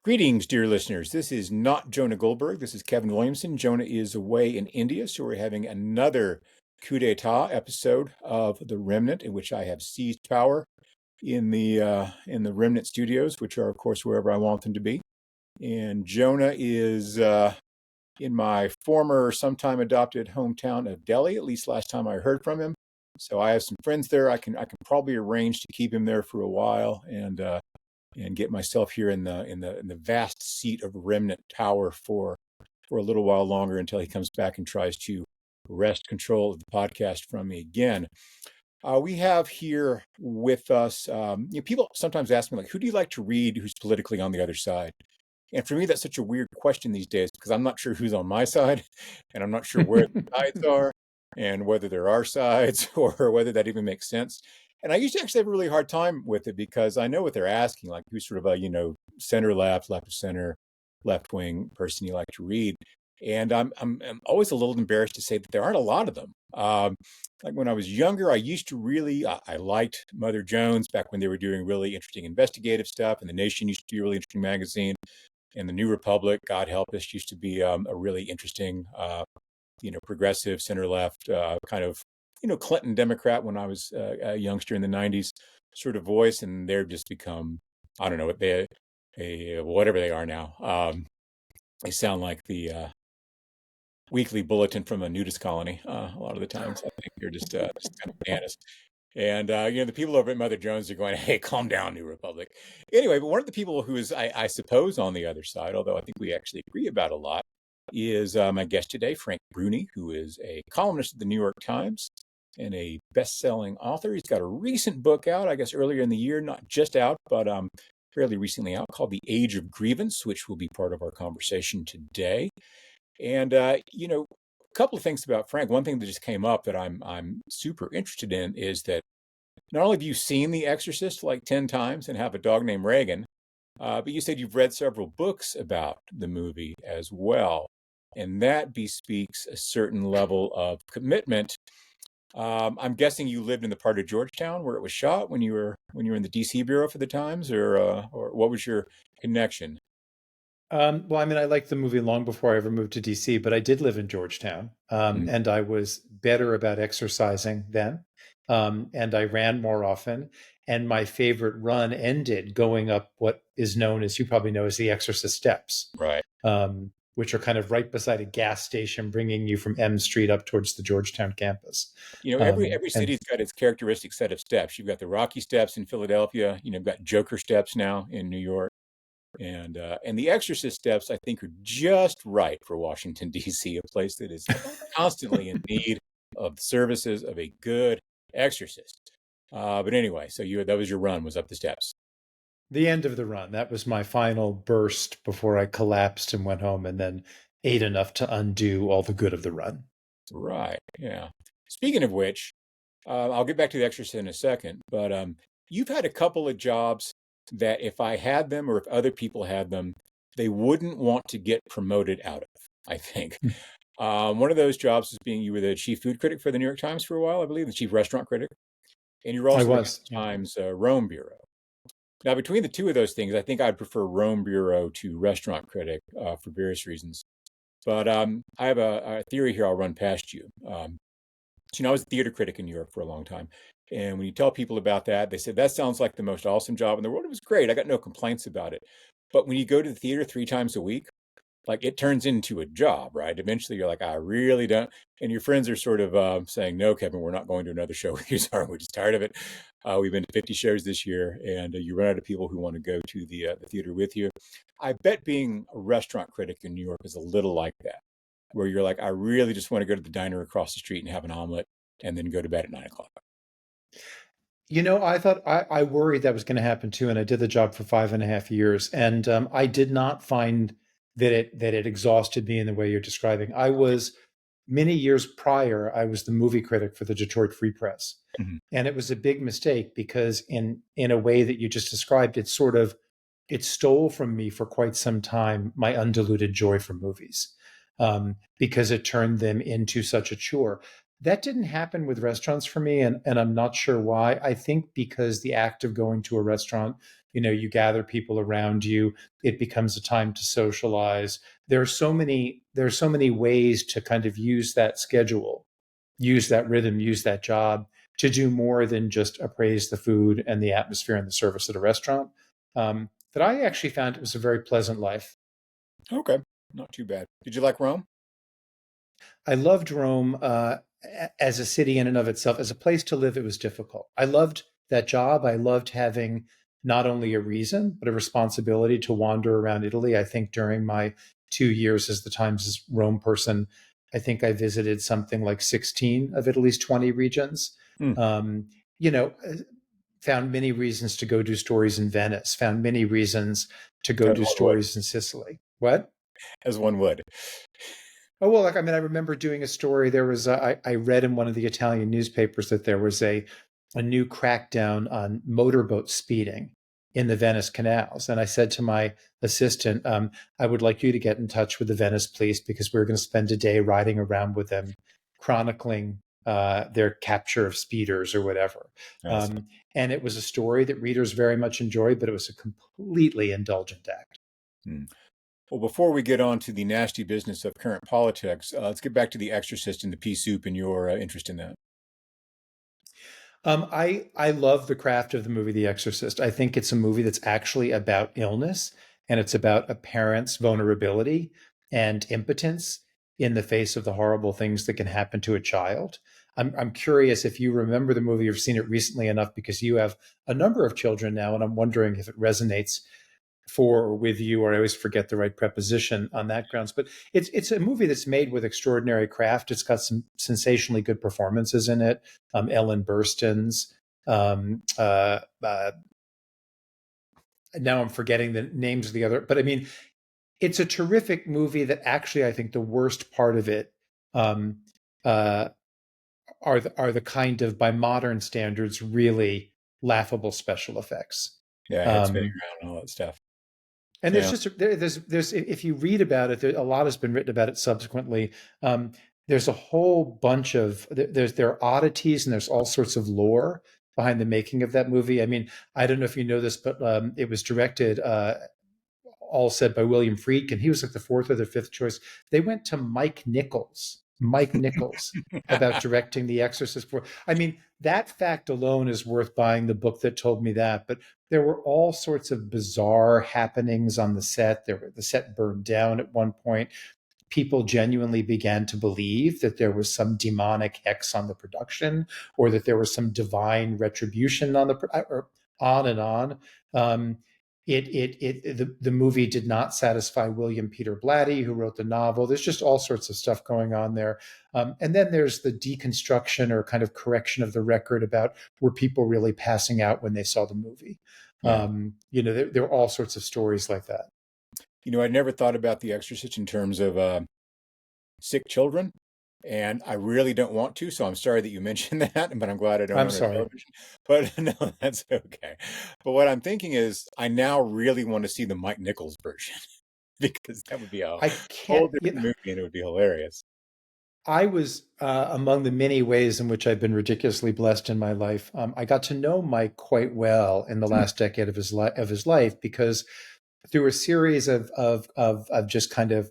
Greetings, dear listeners. This is not Jonah Goldberg. This is Kevin Williamson. Jonah is away in India, so we're having another coup d'etat episode of The Remnant, in which I have seized power in the Remnant studios, which are, of course, wherever I want them to be. And Jonah is in my former, sometime adopted hometown of Delhi. At least last time I heard from him. So I have some friends there. I can probably arrange to keep him there for a while and get myself here in the vast seat of Remnant power for a little while longer until he comes back and tries to wrest control of the podcast from me again. We have here with us, people sometimes ask me, like, who do you like to read who's politically on the other side? And for me, that's such a weird question these days because I'm not sure who's on my side, and I'm not sure where the sides are, and whether there are sides or whether that even makes sense. And I used to actually have a really hard time with it because I know what they're asking, like who's sort of a center left, left of center, left wing person you like to read. And I'm always a little embarrassed to say that there aren't a lot of them. Like when I was younger, I used to really I liked Mother Jones back when they were doing really interesting investigative stuff, and The Nation used to be a really interesting magazine, and The New Republic, God help us, used to be a really interesting, progressive center left kind of Clinton Democrat when I was a youngster in the '90s sort of voice, and they've just become, I don't know what whatever they are now. They sound like the weekly bulletin from a nudist colony a lot of the times. I think they're just kind of bananas. And the people over at Mother Jones are going, "Hey, calm down, New Republic." Anyway, but one of the people who is, I suppose, on the other side, although I think we actually agree about a lot, is my guest today, Frank Bruni, who is a columnist at the New York Times and a best-selling author. He's got a recent book out, I guess earlier in the year, not just out, but fairly recently out, called The Age of Grievance, which will be part of our conversation today. And a couple of things about Frank. One thing that just came up that I'm super interested in is that not only have you seen The Exorcist like 10 times and have a dog named Reagan, but you said you've read several books about the movie as well. And that bespeaks a certain level of commitment. I'm guessing you lived in the part of Georgetown where it was shot when you were in the DC bureau for the Times, or what was your connection? Well, I mean, I liked the movie long before I ever moved to DC, but I did live in Georgetown, Mhm. and I was better about exercising then, and I ran more often. And my favorite run ended going up what is known, as you probably know, as the Exorcist Steps, Right. which are kind of right beside a gas station, bringing you from M Street up towards the Georgetown campus. Every And city's got its characteristic set of steps. You've got the Rocky Steps in Philadelphia. You've got Joker Steps now in New York. And the Exorcist Steps, I think, are just right for Washington, D.C., a place that is constantly in need of the services of a good exorcist. But anyway, so that was your run, was up the steps. the end of the run, that was my final burst before I collapsed and went home and then ate enough to undo all the good of the run. Right. Yeah. Speaking of which, I'll get back to the Exorcist in a second, but you've had a couple of jobs that if I had them or if other people had them, they wouldn't want to get promoted out of, I think. One of those jobs is being you were the chief food critic for the New York Times for a while, I believe, the chief restaurant critic, and you're I also the New was. York Times Rome bureau. Now, between the two of those things, I think I'd prefer Rome bureau to restaurant critic for various reasons. But I have a theory here I'll run past you. I was a theater critic in New York for a long time. And when you tell people about that, they said, that sounds like the most awesome job in the world. It was great. I got no complaints about it. But when you go to the theater 3 times a week, like it turns into a job, right? Eventually you're like, I really don't. And your friends are sort of saying, no, Kevin, we're not going to another show with you. Sorry, we're just tired of it. We've been to 50 shows this year, and you run out of people who want to go to the theater with you. I bet being a restaurant critic in New York is a little like that, where you're like, I really just want to go to the diner across the street and have an omelet and then go to bed at 9 o'clock. I thought I worried that was going to happen too, and I did the job for 5.5 years, and I did not find that it exhausted me in the way you're describing. I was many years prior. I was the movie critic for the Detroit Free Press, Mhm. and it was a big mistake because in a way that you just described, it stole from me for quite some time my undiluted joy for movies, because it turned them into such a chore. That didn't happen with restaurants for me, and I'm not sure why. I think because the act of going to a restaurant You gather people around you. It becomes a time to socialize. There are so many ways to kind of use that schedule, use that rhythm, use that job to do more than just appraise the food and the atmosphere and the service at a restaurant. That I actually found it was a very pleasant life. Okay, not too bad. Did you like Rome? I loved Rome as a city in and of itself. As a place to live, it was difficult. I loved that job. I loved having not only a reason, but a responsibility to wander around Italy. I think during my 2 years as the Times Rome person, I think I visited something like 16 of Italy's 20 regions. Hmm. Um, you know, found many reasons to go do stories in Venice, found many reasons to go As do one would. stories in Sicily. What? As one would. Oh, well, like, I mean, I remember doing a story. I read in one of the Italian newspapers that there was a new crackdown on motorboat speeding in the Venice canals. And I said to my assistant, I would like you to get in touch with the Venice police because we're going to spend a day riding around with them, chronicling their capture of speeders or whatever. Yes. And it was a story that readers very much enjoyed, but it was a completely indulgent act. Hmm. Well, before we get on to the nasty business of current politics, let's get back to The Exorcist and the pea soup and your interest in that. I love the craft of the movie The Exorcist. I think it's a movie that's actually about illness, and it's about a parent's vulnerability and impotence in the face of the horrible things that can happen to a child. I'm curious if you remember the movie or seen it recently enough because you have a number of children now, and I'm wondering if it resonates for or with you, or I always forget the right preposition on that grounds. But it's a movie that's made with extraordinary craft. It's got some sensationally good performances in it. Ellen Burstyn's. Um, uh, uh, Now I'm forgetting the names of the other, but I mean, it's a terrific movie that actually I think the worst part of it um, uh, are the kind of, by modern standards, really laughable special effects. Yeah, head spinning Um, around and all that stuff. And there's Yeah. just there's if you read about it, a lot has been written about it subsequently. Um, there's a whole bunch of there are oddities and there's all sorts of lore behind the making of that movie. I mean, I don't know if you know this, but it was directed, all said by William Friedkin. He was like the fourth or the fifth choice. They went to Mike Nichols, about directing The Exorcist. I mean, that fact alone is worth buying the book that told me that. But there were all sorts of bizarre happenings on the set. The set burned down at one point. People genuinely began to believe that there was some demonic hex on the production, or that there was some divine retribution on or on and on. Um, the movie did not satisfy William Peter Blatty, who wrote the novel. There's just all sorts of stuff going on there. And then there's the deconstruction or kind of correction of the record about, were people really passing out when they saw the movie? Yeah. There are all sorts of stories like that. I never thought about The Exorcist in terms of sick children, and I really don't want to, so I'm sorry that you mentioned that, but I'm glad I don't I'm own a sorry. television. But no, that's okay. But what I'm thinking is I now really want to see the Mike Nichols version because that would be a I whole can't. different movie and it would be hilarious. I was among the many ways in which I've been ridiculously blessed in my life. I got to know Mike quite well in the Hmm. last decade of his life because through a series of just kind of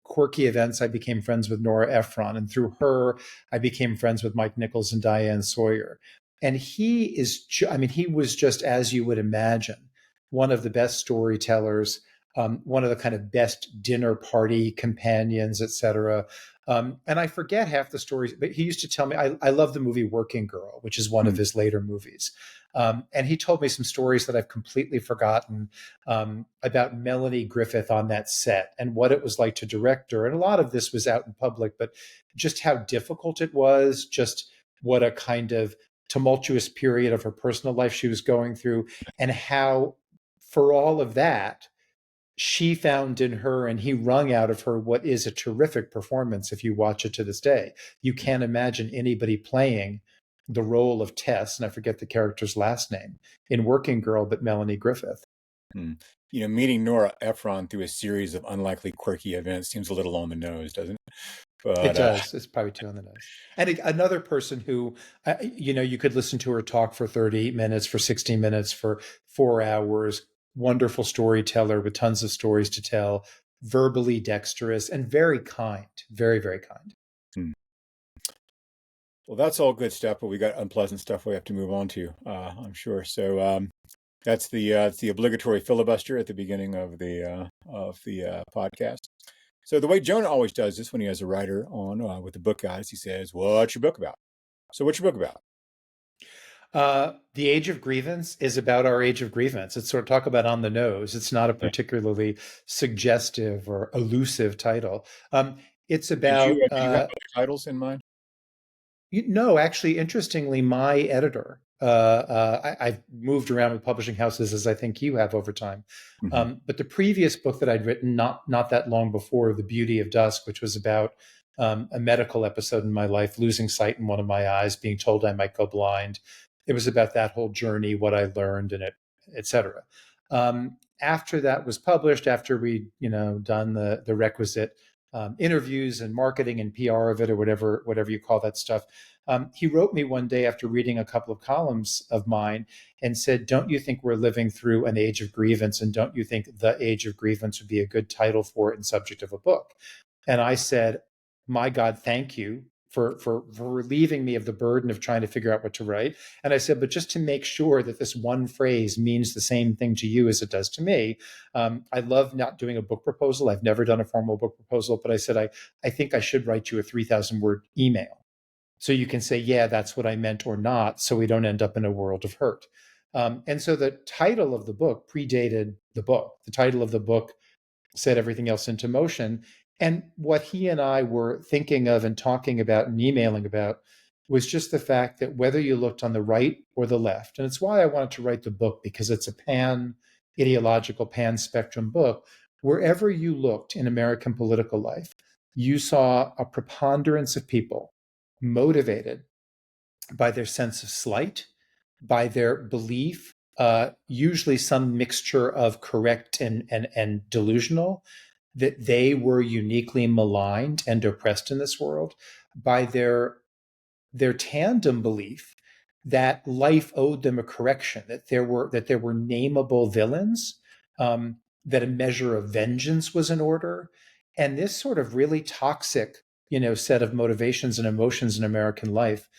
quirky events, I became friends with Nora Ephron, and through her, I became friends with Mike Nichols and Diane Sawyer. And he was just, as you would imagine, one of the best storytellers, one of the kind of best dinner party companions, etc. And I forget half the stories, but he used to tell me, I love the movie Working Girl, which is one of Hmm. his later movies. And he told me some stories that I've completely forgotten, about Melanie Griffith on that set and what it was like to direct her. And a lot of this was out in public, but just how difficult it was, just what a kind of tumultuous period of her personal life she was going through, and how, for all of that, she found in her and he wrung out of her what is a terrific performance if you watch it to this day. You can't imagine anybody playing the role of Tess, and I forget the character's last name, in Working Girl, but Melanie Griffith. Hmm. Meeting Nora Ephron through a series of unlikely, quirky events seems a little on the nose, doesn't it? It But does. It's probably too on the nose. And another person who, you could listen to her talk for 30 minutes, for 60 minutes, for 4 hours. Wonderful storyteller with tons of stories to tell, verbally dexterous and very kind, very, very kind. hmm. Well, that's all good stuff, but we got unpleasant stuff we have to move on to, I'm sure. So it's the obligatory filibuster at the beginning of the podcast. So the way Jonah always does this when he has a writer on with the book guys, he says, "What's your book about?" So what's your book about? The Age of Grievance is about our age of grievance. It's sort of talk about on the nose. It's not a Yeah. particularly suggestive or elusive title. It's Did about you have other titles in mind? No, actually, interestingly, my editor, I've moved around with publishing houses as I think you have over time. Hmm. But the previous book that I'd written, not that long before, The Beauty of Dusk, which was about a medical episode in my life, losing sight in one of my eyes, being told I might go blind. It was about that whole journey, what I learned, and et cetera. After that was published, after we, done the requisite interviews and marketing and PR of it, or whatever you call that stuff. He wrote me one day after reading a couple of columns of mine and said, "Don't you think we're living through an age of grievance? And don't you think The Age of Grievance would be a good title for it and subject of a book?" And I said, "My God, thank you for relieving me of the burden of trying to figure out what to write." And I said, "But just to make sure that this one phrase means the same thing to you as it does to me, I love not doing a book proposal. I've never done a formal book proposal, but I said, I think I should write you a 3,000 word email. So you can say, yeah, that's what I meant or not, so we don't end up in a world of hurt." And so the title of the book predated the book. The title of the book set everything else into motion. And what he and I were thinking of and talking about and emailing about was just the fact that whether you looked on the right or the left, and it's why I wanted to write the book, because it's a pan ideological, pan spectrum book, wherever you looked in American political life, you saw a preponderance of people motivated by their sense of slight, by their belief, usually some mixture of correct and delusional, that they were uniquely maligned and oppressed in this world, by their tandem belief that life owed them a correction, that there were nameable villains, that a measure of vengeance was in order, and this sort of really toxic, set of motivations and emotions in American life.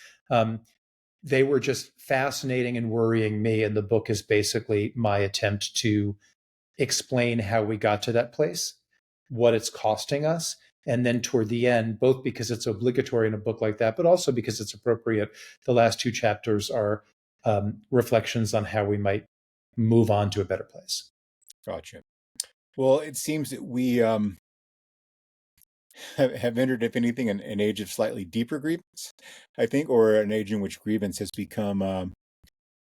They were just fascinating and worrying me, and the book is basically my attempt to explain how we got to that place, what it's costing us. And then toward the end, both because it's obligatory in a book like that, but also because it's appropriate, the last two chapters are reflections on how we might move on to a better place. Gotcha. Well, it seems that we have entered, if anything, an age of slightly deeper grievance, I think, or an age in which grievance has become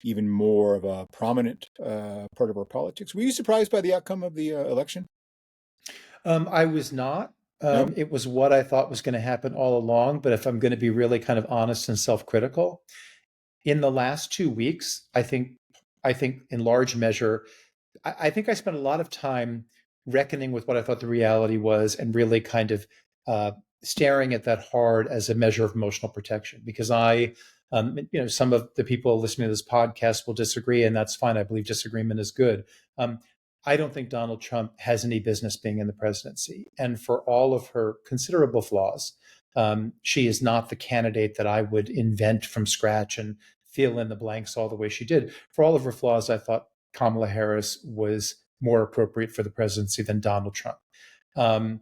even more of a prominent part of our politics. Were you surprised by the outcome of the election? I was not. No? It was what I thought was going to happen all along. But if I'm going to be really kind of honest and self-critical, in the last 2 weeks, I think in large measure, I think I spent a lot of time reckoning with what I thought the reality was and really kind of uh, staring at that hard as a measure of emotional protection. Because some of the people listening to this podcast will disagree, and that's fine. I believe disagreement is good. Um, I don't think Donald Trump has any business being in the presidency. And for all of her considerable flaws, she is not the candidate that I would invent from scratch and fill in the blanks all the way she did. For all of her flaws, I thought Kamala Harris was more appropriate for the presidency than Donald Trump. Um,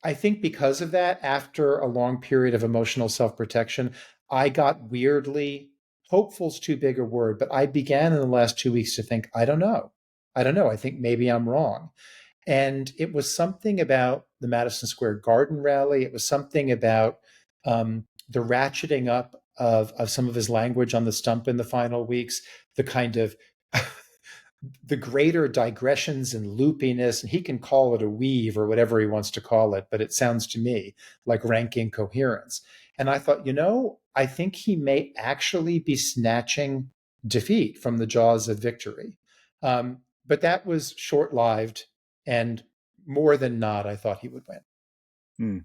I think because of that, after a long period of emotional self protection, I got weirdly, hopeful's too big a word, but I began in the last 2 weeks to think, I don't know. I don't know. I think maybe I'm wrong. And it was something about the Madison Square Garden rally. It was something about the ratcheting up of some of his language on the stump in the final weeks, the kind of the greater digressions and loopiness, and he can call it a weave or whatever he wants to call it, but it sounds to me like rank incoherence. And I thought, I think he may actually be snatching defeat from the jaws of victory. but that was short-lived, and more than not, I thought he would win. Hmm.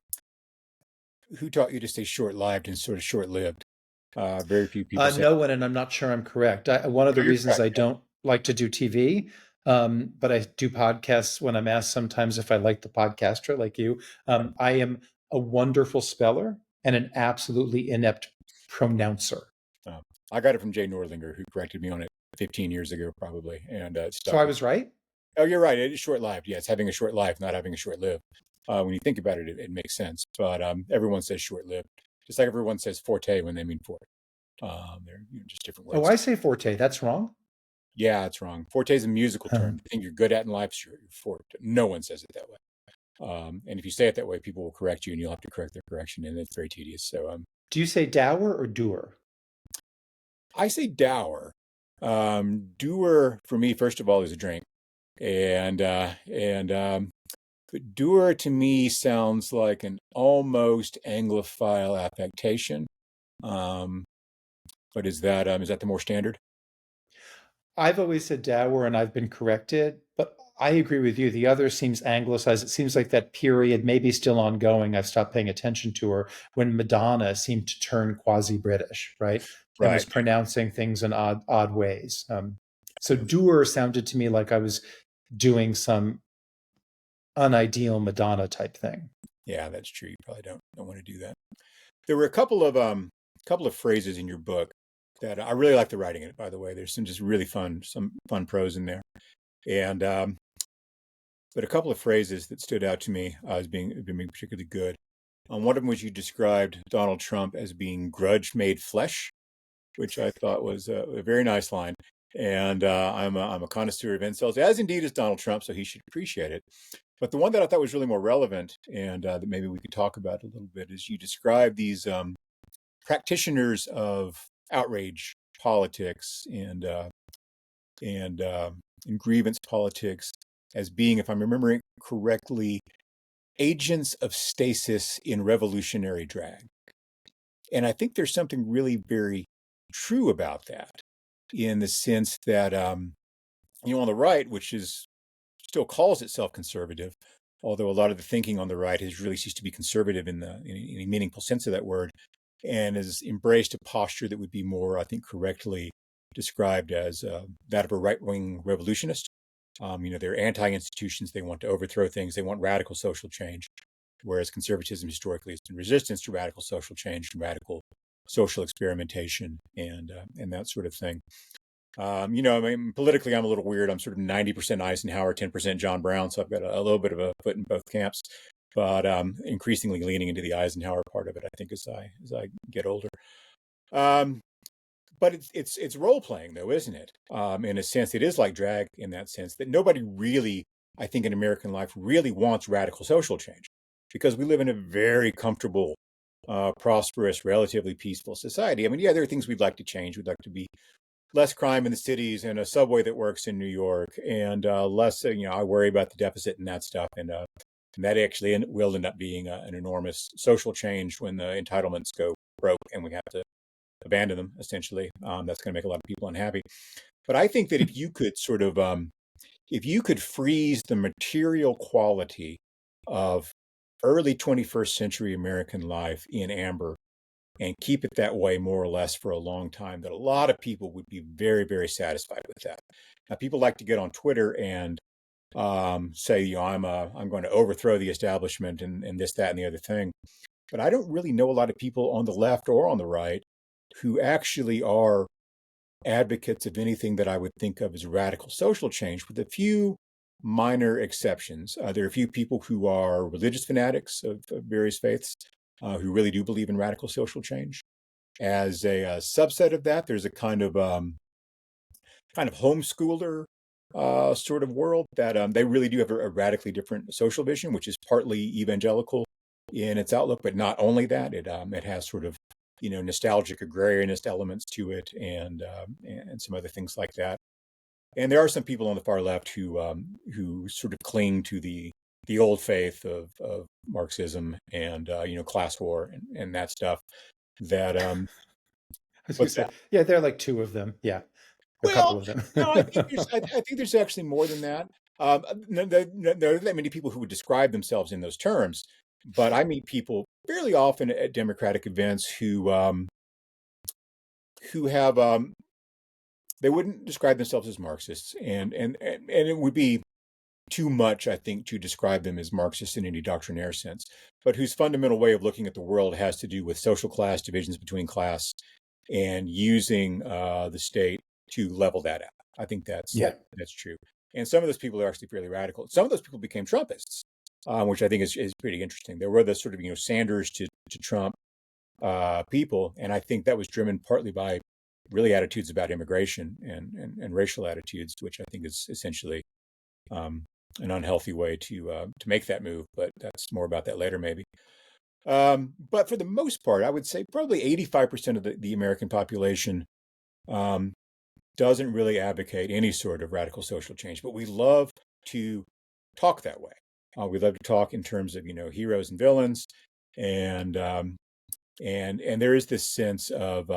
Who taught you to stay short-lived and sort of short-lived? Very few people say. No one, and I'm not sure I'm correct. One of No, the you're reasons correct. I don't like to do TV, but I do podcasts when I'm asked sometimes if I like the podcaster like you. I am a wonderful speller and an absolutely inept pronouncer. Um, I got it from Jay Nordlinger, who corrected me on it 15 years ago, probably, and it So stuck I with was right. me. Oh, you're right. It is short-lived. Yeah, it's having a short life, not having a short live. When you think about it, it makes sense. But everyone says short-lived, just like everyone says forte when they mean fort. They're just different Oh, words. I say forte. That's wrong. Yeah, it's wrong. Forte is a musical term. The thing you're good at in life is your forte. No one says it that way. And if you say it that way, people will correct you, and you'll have to correct their correction, and it's very tedious. So Do you say dower or doer? I say dour. Doer for me, first of all, is a drink, and but doer to me sounds like an almost Anglophile affectation. Um, but is that the more standard? I've always said dower and I've been corrected, but I agree with you. The other seems anglicized. It seems like that period, maybe still ongoing. I've stopped paying attention to her when Madonna seemed to turn quasi-British, right? And was Right. pronouncing things in odd ways. So doer sounded to me like I was doing some unideal Madonna type thing. Yeah, that's true. You probably don't want to do that. There were a couple of phrases in your book that I really like the writing in it. By the way, there's some fun prose in there, and but a couple of phrases that stood out to me as being particularly good. One of them was you described Donald Trump as being grudge made flesh, which I thought was a very nice line. And I'm a connoisseur of insults, as indeed is Donald Trump, so he should appreciate it. But the one that I thought was really more relevant, and that maybe we could talk about a little bit, is you describe these practitioners of outrage politics and grievance politics as being, if I'm remembering correctly, agents of stasis in revolutionary drag. And I think there's something really very true about that, in the sense that on the right, which is still calls itself conservative, although a lot of the thinking on the right has really ceased to be conservative in a meaningful sense of that word, and has embraced a posture that would be more, I think, correctly described as that of a right-wing revolutionist. They're anti-institutions. They want to overthrow things. They want radical social change, whereas conservatism historically has been resistance to radical social change and radical social experimentation and that sort of thing. I mean, politically, I'm a little weird. I'm sort of 90% Eisenhower, 10% John Brown, so I've got a little bit of a foot in both camps. But increasingly leaning into the Eisenhower part of it, I think, as I get older. Um, but it's role playing, though, isn't it? In a sense, it is like drag in that sense that nobody really, I think, in American life really wants radical social change, because we live in a very comfortable, prosperous, relatively peaceful society. I mean, yeah, there are things we'd like to change. We'd like to be less crime in the cities and a subway that works in New York, and less. I worry about the deficit and that stuff, and that actually will end up being an enormous social change when the entitlements go broke and we have to abandon them. Essentially, that's going to make a lot of people unhappy. But I think that if you could freeze the material quality of early 21st century American life in amber and keep it that way more or less for a long time, that a lot of people would be very, very satisfied with that. Now, people like to get on Twitter and say, I'm going to overthrow the establishment and this, that, and the other thing. But I don't really know a lot of people on the left or on the right who actually are advocates of anything that I would think of as radical social change, with a few minor exceptions. There are a few people who are religious fanatics of various faiths who really do believe in radical social change. As a subset of that, there's a kind of homeschooler sort of world that they really do have a radically different social vision, which is partly evangelical in its outlook, but not only that. It has sort of nostalgic agrarianist elements to it, and some other things like that. And there are some people on the far left who sort of cling to the old faith of Marxism and class war and that stuff. That I was going to what's say, that? yeah, there are like two of them. Yeah. a couple Well, of them. no, I think there's actually more than that. There aren't that many people who would describe themselves in those terms, but I meet people fairly often at Democratic events who have they wouldn't describe themselves as Marxists, and it would be too much, I think, to describe them as Marxists in any doctrinaire sense, but whose fundamental way of looking at the world has to do with social class, divisions between class, and using the state to level that out. I think Yeah. that's true. And some of those people are actually fairly radical. Some of those people became Trumpists, which I think is pretty interesting. There were the sort of Sanders to Trump people, and I think that was driven partly by really attitudes about immigration and racial attitudes, which I think is essentially um, an unhealthy way to make that move. But that's more about that later, maybe. But for the most part, I would say probably 85% of the American population um, doesn't really advocate any sort of radical social change. But we love to talk that way. We love to talk in terms of heroes and villains, and and there is this sense of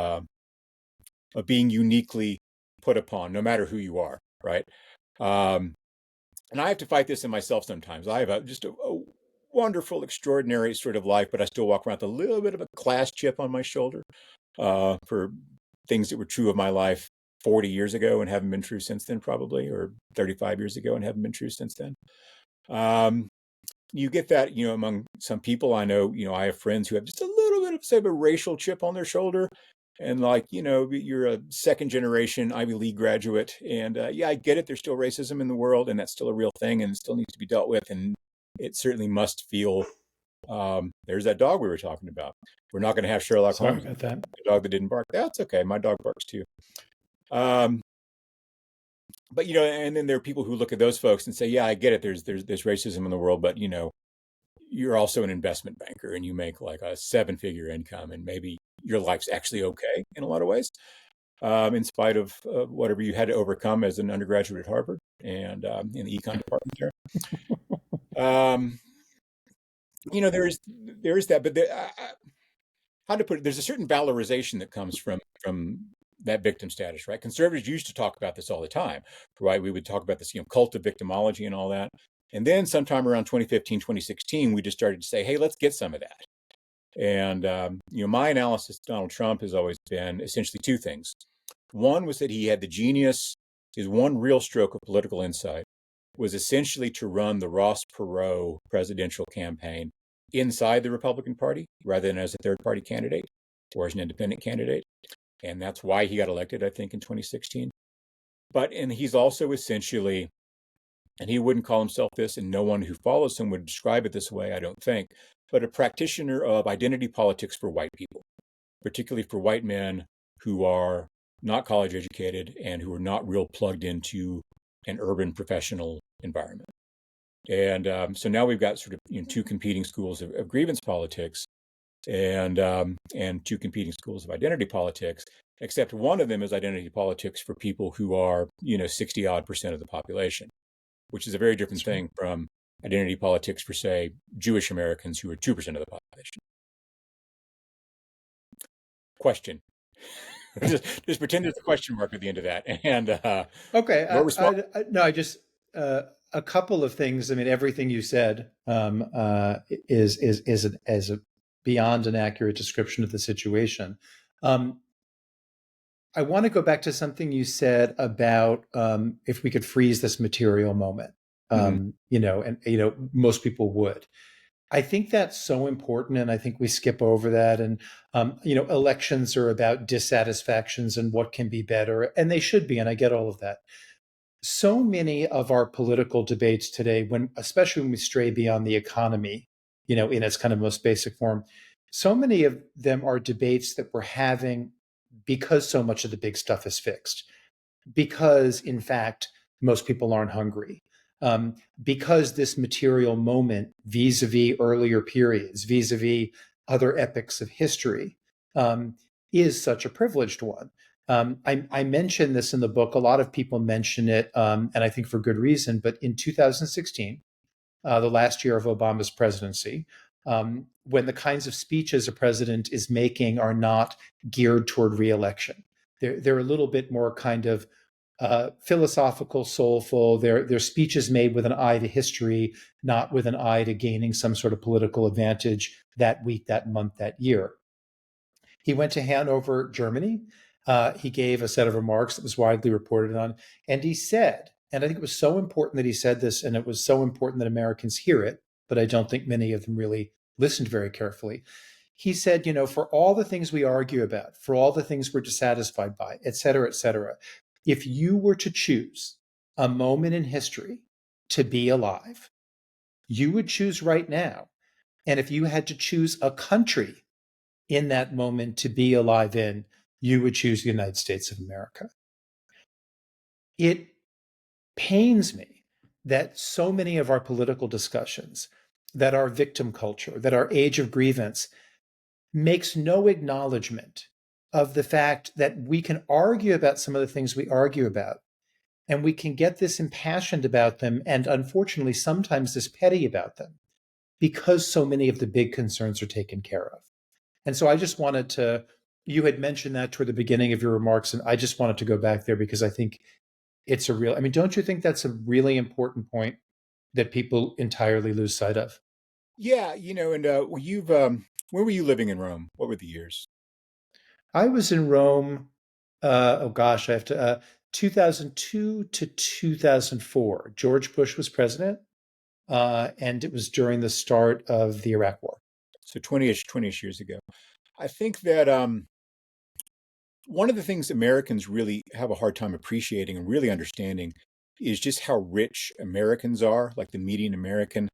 being uniquely put upon, no matter who you are, right? Um, and I have to fight this in myself sometimes. I have just a wonderful, extraordinary sort of life, but I still walk around with a little bit of a class chip on my shoulder for things that were true of my life 40 years ago and haven't been true since then, probably, or 35 years ago and haven't been true since then. You get that, among some people I know. I have friends who have just a little bit of, say, a racial chip on their shoulder. And like, you're a second generation Ivy League graduate. And yeah, I get it. There's still racism in the world, and that's still a real thing, and it still needs to be dealt with. And it certainly must feel, there's that dog we were talking about. We're not going to have Sherlock Sorry Holmes, about that. the dog that didn't bark. That's okay. My dog barks too. Um, but, and then there are people who look at those folks and say, yeah, I get it. There's racism in the world, but, you're also an investment banker and you make like a 7-figure income, and maybe your life's actually okay in a lot of ways, in spite of whatever you had to overcome as an undergraduate at Harvard and in the econ department there. There is that, but how to put it? There's a certain valorization that comes from that victim status, right? Conservatives used to talk about this all the time, right? We would talk about this, cult of victimology and all that. And then sometime around 2015, 2016, we just started to say, hey, let's get some of that. And, my analysis of Donald Trump has always been essentially two things. One was that he had the genius, his one real stroke of political insight was essentially to run the Ross Perot presidential campaign inside the Republican Party rather than as a third party candidate or as an independent candidate. And that's why he got elected, I think, in 2016. And he's also essentially, and he wouldn't call himself this, and no one who follows him would describe it this way, I don't think, but a practitioner of identity politics for white people, particularly for white men who are not college educated and who are not real plugged into an urban professional environment. And so now we've got sort of two competing schools of grievance politics and two competing schools of identity politics, except one of them is identity politics for people who are 60 odd percent of the population, which is a very different thing from identity politics for, say, Jewish Americans who are 2% of the population. Question. just pretend there's a question mark at the end of that. And Okay. no, I just a couple of things. I mean, everything you said is a beyond an accurate description of the situation. I want to go back to something you said about if we could freeze this material moment. Most people would. I think that's so important, and I think we skip over that. And elections are about dissatisfactions and what can be better, and they should be. And I get all of that. So many of our political debates today, especially when we stray beyond the economy, in its kind of most basic form, so many of them are debates that we're having because so much of the big stuff is fixed. Because, in fact, most people aren't hungry. Because this material moment, vis-a-vis earlier periods, vis-a-vis other epochs of history, is such a privileged one. I mentioned this in the book. A lot of people mention it, and I think for good reason. But in 2016, the last year of Obama's presidency, when the kinds of speeches a president is making are not geared toward reelection, they're a little bit more kind of philosophical, soulful. Their speeches made with an eye to history, not with an eye to gaining some sort of political advantage that week, that month, that year. He went to Hanover, Germany. He gave a set of remarks that was widely reported on, and he said, and I think it was so important that he said this, and it was so important that Americans hear it, but I don't think many of them really listened very carefully. He said, for all the things we argue about, for all the things we're dissatisfied by, et cetera, if you were to choose a moment in history to be alive, you would choose right now. And if you had to choose a country in that moment to be alive in, you would choose the United States of America. It pains me that so many of our political discussions, that our victim culture, that our age of grievance makes no acknowledgement of the fact that we can argue about some of the things we argue about, and we can get this impassioned about them, and unfortunately, sometimes this petty about them, because so many of the big concerns are taken care of. And so I just wanted to, you had mentioned that toward the beginning of your remarks, and I just wanted to go back there because I think it's a real, I mean, don't you think that's a really important point that people entirely lose sight of? Yeah, and where were you living in Rome? What were the years? I was in Rome, oh gosh, I have to, 2002 to 2004. George Bush was president, and it was during the start of the Iraq War. So 20-ish years ago. I think that one of the things Americans really have a hard time appreciating and really understanding is just how rich Americans are, like the median American,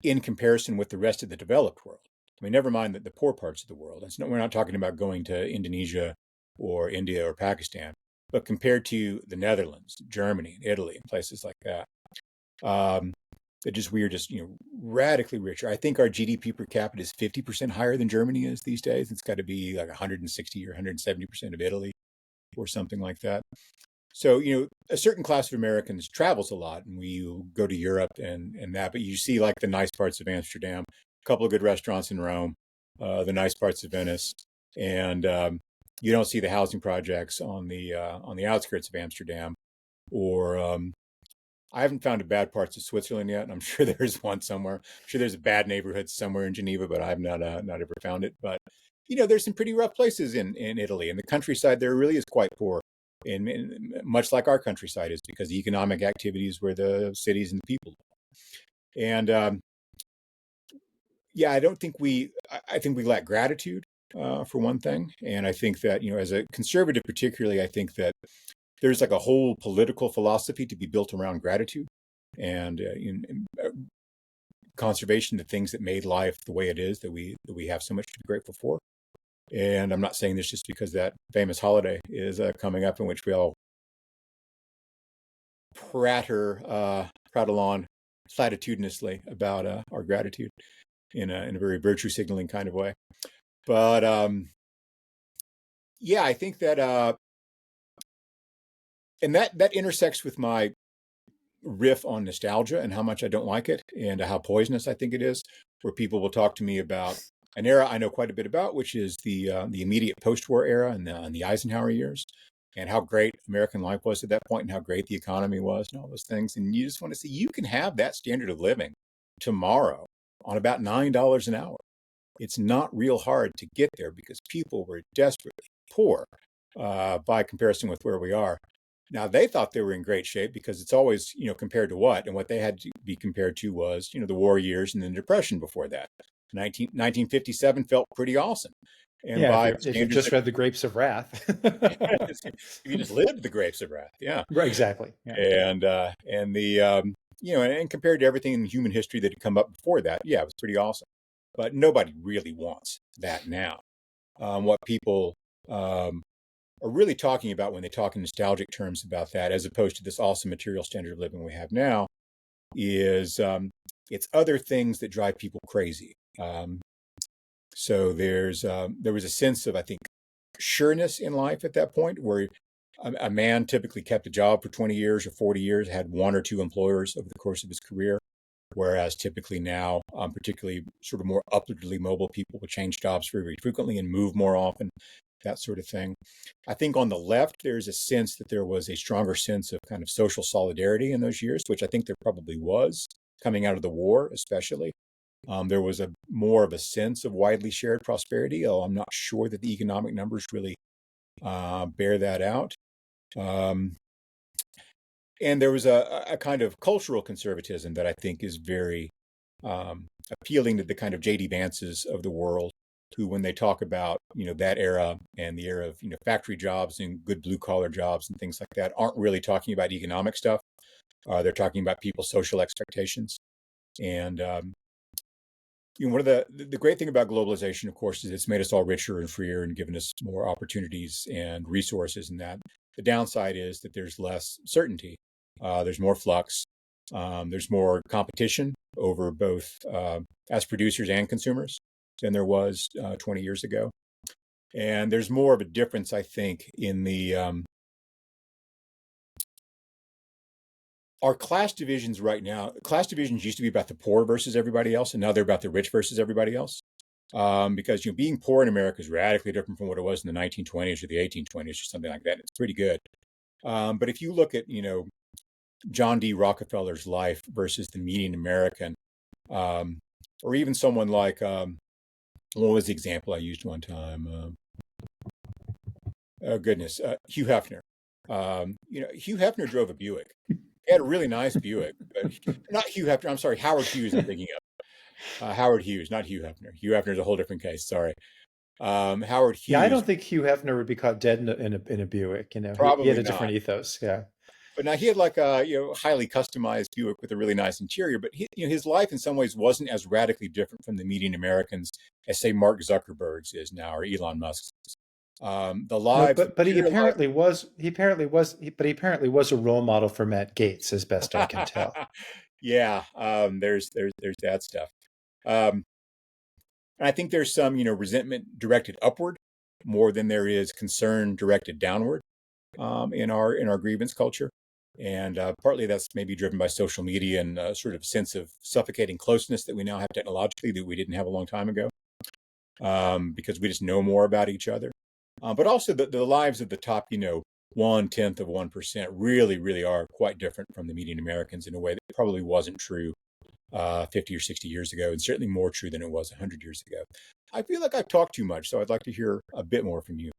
in comparison with the rest of the developed world. I mean, never mind the poor parts of the world. We're not talking about going to Indonesia or India or Pakistan, but compared to the Netherlands, Germany, Italy, and places like that, we're just radically richer. I think our GDP per capita is 50% higher than Germany is these days. It's got to be like 160 or 170% of Italy or something like that. So, a certain class of Americans travels a lot, and we go to Europe and that, but you see like the nice parts of Amsterdam, a couple of good restaurants in Rome, the nice parts of Venice, and you don't see the housing projects on the outskirts of Amsterdam, or I haven't found a bad parts of Switzerland yet. And I'm sure there's one somewhere. I'm sure there's a bad neighborhood somewhere in Geneva, but I've not ever found it. But there's some pretty rough places in Italy, and the countryside there really is quite poor. And much like our countryside is, because the economic activities where the cities and the people. And yeah, I think we lack gratitude for one thing. And I think that, as a conservative, particularly, I think that there's like a whole political philosophy to be built around gratitude and conservation, the things that made life the way it is, that we have so much to be grateful for. And I'm not saying this just because that famous holiday is coming up, in which we all prattle on platitudinously about our gratitude in a very virtue signaling kind of way. But yeah, I think that and that intersects with my riff on nostalgia and how much I don't like it, and how poisonous I think it is, where people will talk to me about an era I know quite a bit about, which is the immediate post-war era and the Eisenhower years, and how great American life was at that point, and how great the economy was, and all those things. And you just want to see, you can have that standard of living tomorrow on about $9 an hour. It's not real hard to get there because people were desperately poor by comparison with where we are. Now, they thought they were in great shape because it's always, compared to what? And what they had to be compared to was, the war years and the Depression before that. 1957 felt pretty awesome. And Yeah, by if you standards, just read The Grapes of Wrath. if you just lived the grapes of wrath, yeah. Right, exactly. Yeah. And the, and compared to everything in human history that had come up before that, yeah, it was pretty awesome. But nobody really wants that now. What people are really talking about when they talk in nostalgic terms about that, as opposed to this awesome material standard of living we have now, is it's other things that drive people crazy. So there was a sense of, I think, sureness in life at that point, where a man typically kept a job for 20 years or 40 years, had one or two employers over the course of his career. Whereas typically now, particularly sort of more upwardly mobile people will change jobs very, very frequently and move more often. that sort of thing. I think on the left, there's a sense that there was a stronger sense of kind of social solidarity in those years, which I think there probably was coming out of the war, especially. There was a more of a sense of widely shared prosperity, although I'm not sure that the economic numbers really bear that out. Um, and there was a kind of cultural conservatism that I think is very appealing to the kind of J.D. Vances of the world, who, when they talk about that era and the era of factory jobs and good blue collar jobs and things like that, aren't really talking about economic stuff. They're talking about people's social expectations. And one of the great thing about globalization, of course, is it's made us all richer and freer and given us more opportunities and resources. And that the downside is that there's less certainty. There's more flux. There's more competition over both as producers and consumers than there was 20 years ago. And there's more of a difference, I think, in the our class divisions right now. Class divisions used to be about the poor versus everybody else, and now they're about the rich versus everybody else. Because being poor in America is radically different from what it was in the 1920s or the 1820s or something like that. It's pretty good. But if you look at John D. Rockefeller's life versus the median American, or even someone like what was the example I used one time? Oh goodness, Hugh Hefner. Hugh Hefner drove a Buick. He had a really nice Buick, but not Hugh Hefner. I'm sorry, Howard Hughes. I'm thinking of Howard Hughes, not Hugh Hefner. Hugh Hefner is a whole different case. Sorry, Howard Hughes. Yeah, I don't think Hugh Hefner would be caught dead in a Buick. He had a different ethos. Yeah. But now he had like a highly customized Buick with a really nice interior. But his life in some ways wasn't as radically different from the median Americans as say Mark Zuckerberg's is now or Elon Musk's. The lives, no, but he apparently was. He apparently was a role model for Matt Gaetz, as best I can tell. Yeah, there's that stuff. And I think there's some resentment directed upward more than there is concern directed downward in our grievance culture. And partly that's maybe driven by social media and a sort of sense of suffocating closeness that we now have technologically that we didn't have a long time ago, because we just know more about each other. But also the lives of the top, 1/10 of 1% really, really are quite different from the median Americans in a way that probably wasn't true 50 or 60 years ago, and certainly more true than it was 100 years ago. I feel like I've talked too much, so I'd like to hear a bit more from you.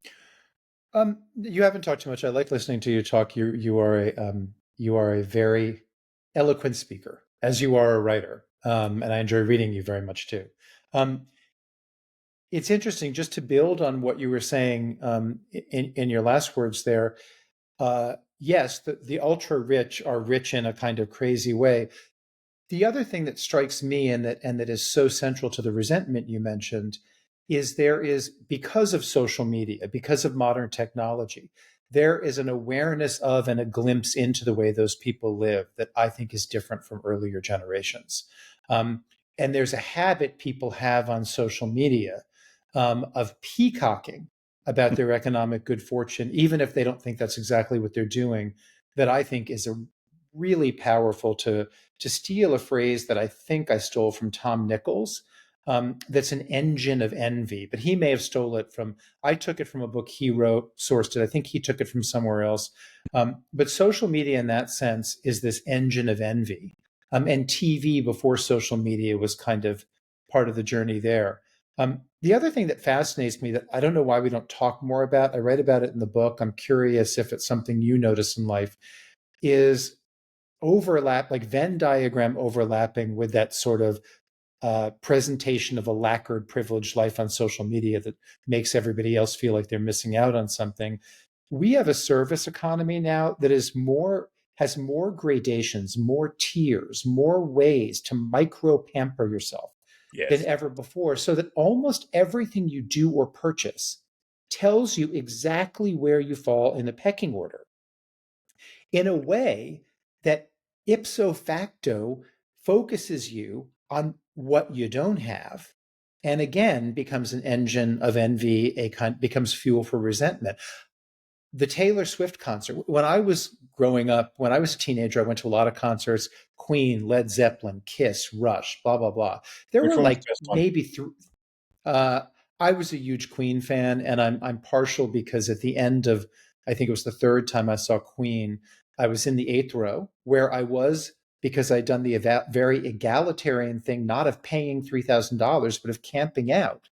You haven't talked too much. I like listening to you talk. You are a very eloquent speaker, as you are a writer, and I enjoy reading you very much too. It's interesting just to build on what you were saying in your last words there. Yes, the ultra rich are rich in a kind of crazy way. The other thing that strikes me and that is so central to the resentment you mentioned is because of social media, because of modern technology, there is an awareness of and a glimpse into the way those people live that I think is different from earlier generations. And there's a habit people have on social media of peacocking about their economic good fortune, even if they don't think that's exactly what they're doing, that I think is a really powerful to steal a phrase that I think I stole from Tom Nichols. That's an engine of envy, but he may have stole it from, I took it from a book he wrote, sourced it. I think he took it from somewhere else. But social media in that sense is this engine of envy. And TV before social media was kind of part of the journey there. The other thing that fascinates me that I don't know why we don't talk more about, I write about it in the book, I'm curious if it's something you notice in life, is overlap, like Venn diagram overlapping with that sort of presentation of a lacquered privileged life on social media that makes everybody else feel like they're missing out on something. We have a service economy now that has more gradations, more tiers, more ways to micro pamper yourself than ever before, so that almost everything you do or purchase tells you exactly where you fall in the pecking order in a way that ipso facto focuses you on what you don't have, and again becomes an engine of envy, becomes fuel for resentment. The Taylor Swift concert, when I was growing up, when I was a teenager, I went to a lot of concerts: Queen, Led Zeppelin, Kiss, Rush, blah blah blah. There Which were one was the like best one? maybe I I was a huge Queen fan, and I'm partial because at the end of, I think it was the third time I saw Queen, I was in the eighth row where I was because I'd done the very egalitarian thing, not of paying $3,000, but of camping out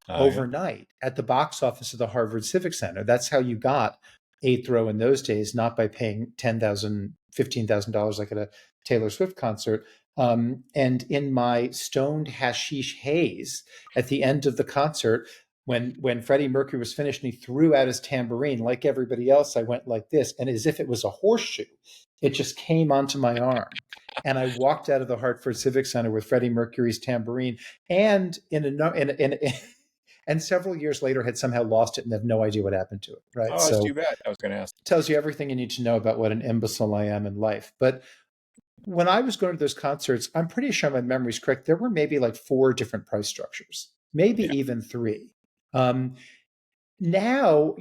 Yeah. overnight at the box office of the Harvard Civic Center. That's how you got eighth row in those days, not by paying $10,000, $15,000 like at a Taylor Swift concert. And in my stoned hashish haze at the end of the concert, when Freddie Mercury was finished and he threw out his tambourine, like everybody else, I went like this, and as if it was a horseshoe, it just came onto my arm. And I walked out of the Hartford Civic Center with Freddie Mercury's tambourine, and and several years later had somehow lost it and have no idea what happened to it. Right. Oh, that's too So bad. I was going to ask. it tells you everything you need to know about what an imbecile I am in life. But when I was going to those concerts, I'm pretty sure my memory's correct. There were maybe like four different price structures, maybe Yeah. even three. Um, Now,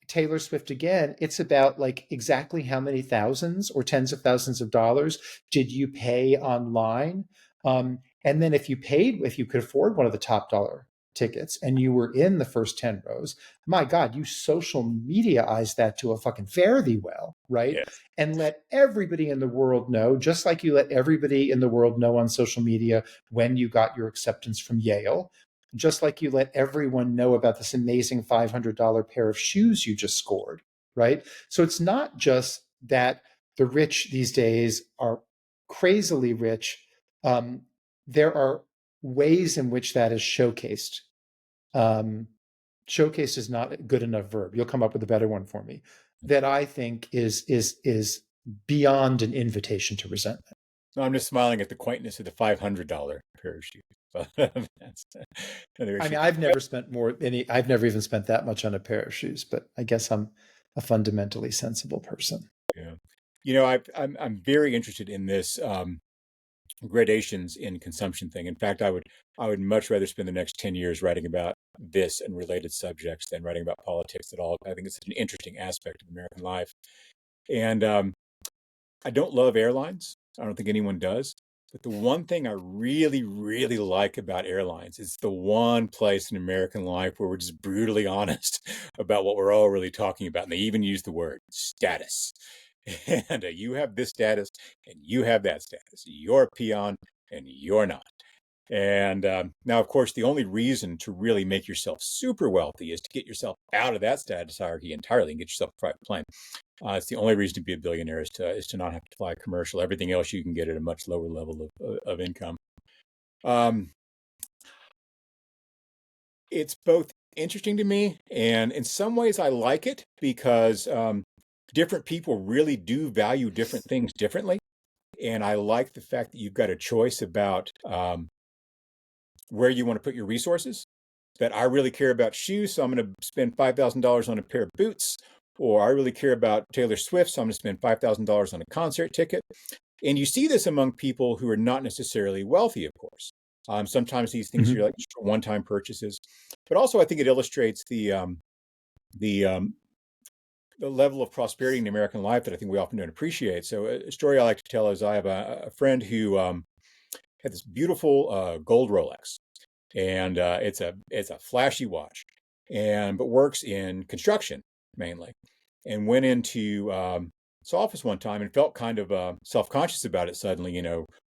Taylor Swift again, it's about like exactly how many thousands or tens of thousands of dollars did you pay online? And then if you could afford one of the top dollar tickets and you were in the first 10 rows, my God, you social mediaized that to a fucking fare thee well, right? Yes. And let everybody in the world know, just like you let everybody in the world know on social media when you got your acceptance from Yale, just like you let everyone know about this amazing $500 pair of shoes you just scored, right? So it's not just that the rich these days are crazily rich. There are ways in which that is showcased. Showcased is not a good enough verb. You'll come up with a better one for me. That I think is beyond an invitation to resentment. No, I'm just smiling at the quaintness of the $500 pair of shoes. That's another I issue. mean, I've never even spent that much on a pair of shoes, but I guess I'm a fundamentally sensible person. Yeah. I'm very interested in this gradations in consumption thing. In fact, I would much rather spend the next 10 years writing about this and related subjects than writing about politics at all. I think it's an interesting aspect of American life. And I don't love airlines. I don't think anyone does. But the one thing I really, really like about airlines is the one place in American life where we're just brutally honest about what we're all really talking about. And they even use the word status. And you have this status and you have that status. You're a peon and you're not. And now, of course, the only reason to really make yourself super wealthy is to get yourself out of that status hierarchy entirely and get yourself a private plane. It's the only reason to be a billionaire is to not have to fly commercial. Everything else you can get at a much lower level of income. Um, it's both interesting to me, and in some ways I like it because different people really do value different things differently. And I like the fact that you've got a choice about where you want to put your resources. That I really care about shoes, so I'm going to spend $5,000 on a pair of boots. Or I really care about Taylor Swift, so I'm going to spend $5,000 on a concert ticket. And you see this among people who are not necessarily wealthy, of course. Sometimes these things are Mhm. like one-time purchases, but also I think it illustrates the the level of prosperity in American life that I think we often don't appreciate. So a story I like to tell is I have a friend who had this beautiful gold Rolex, and it's a flashy watch, but works in construction mainly, and went into his office one time and felt kind of self-conscious about it suddenly,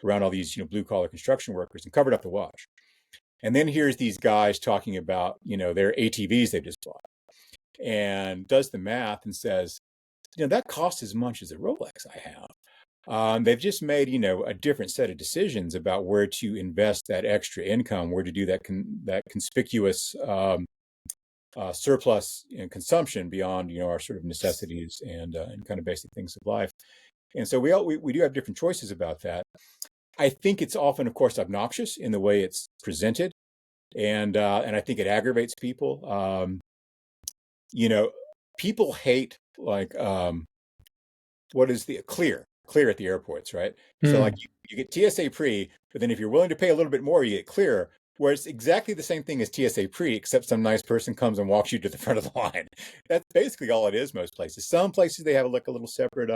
around all these blue collar construction workers, and covered up the watch. And then here's these guys talking about their ATVs they just bought, and does the math and says, that costs as much as a Rolex I have. They've just made, a different set of decisions about where to invest that extra income, where to do that conspicuous surplus consumption beyond, our sort of necessities and kind of basic things of life. And so we do have different choices about that. I think it's often, of course, obnoxious in the way it's presented, and I think it aggravates people. You know, People hate like what is the clear at the airports, right? So like Mm. you get TSA pre, but then if you're willing to pay a little bit more, you get clear. Where it's exactly the same thing as TSA pre, except some nice person comes and walks you to the front of the line. That's basically all it is. Most places. Some places they have like a little separate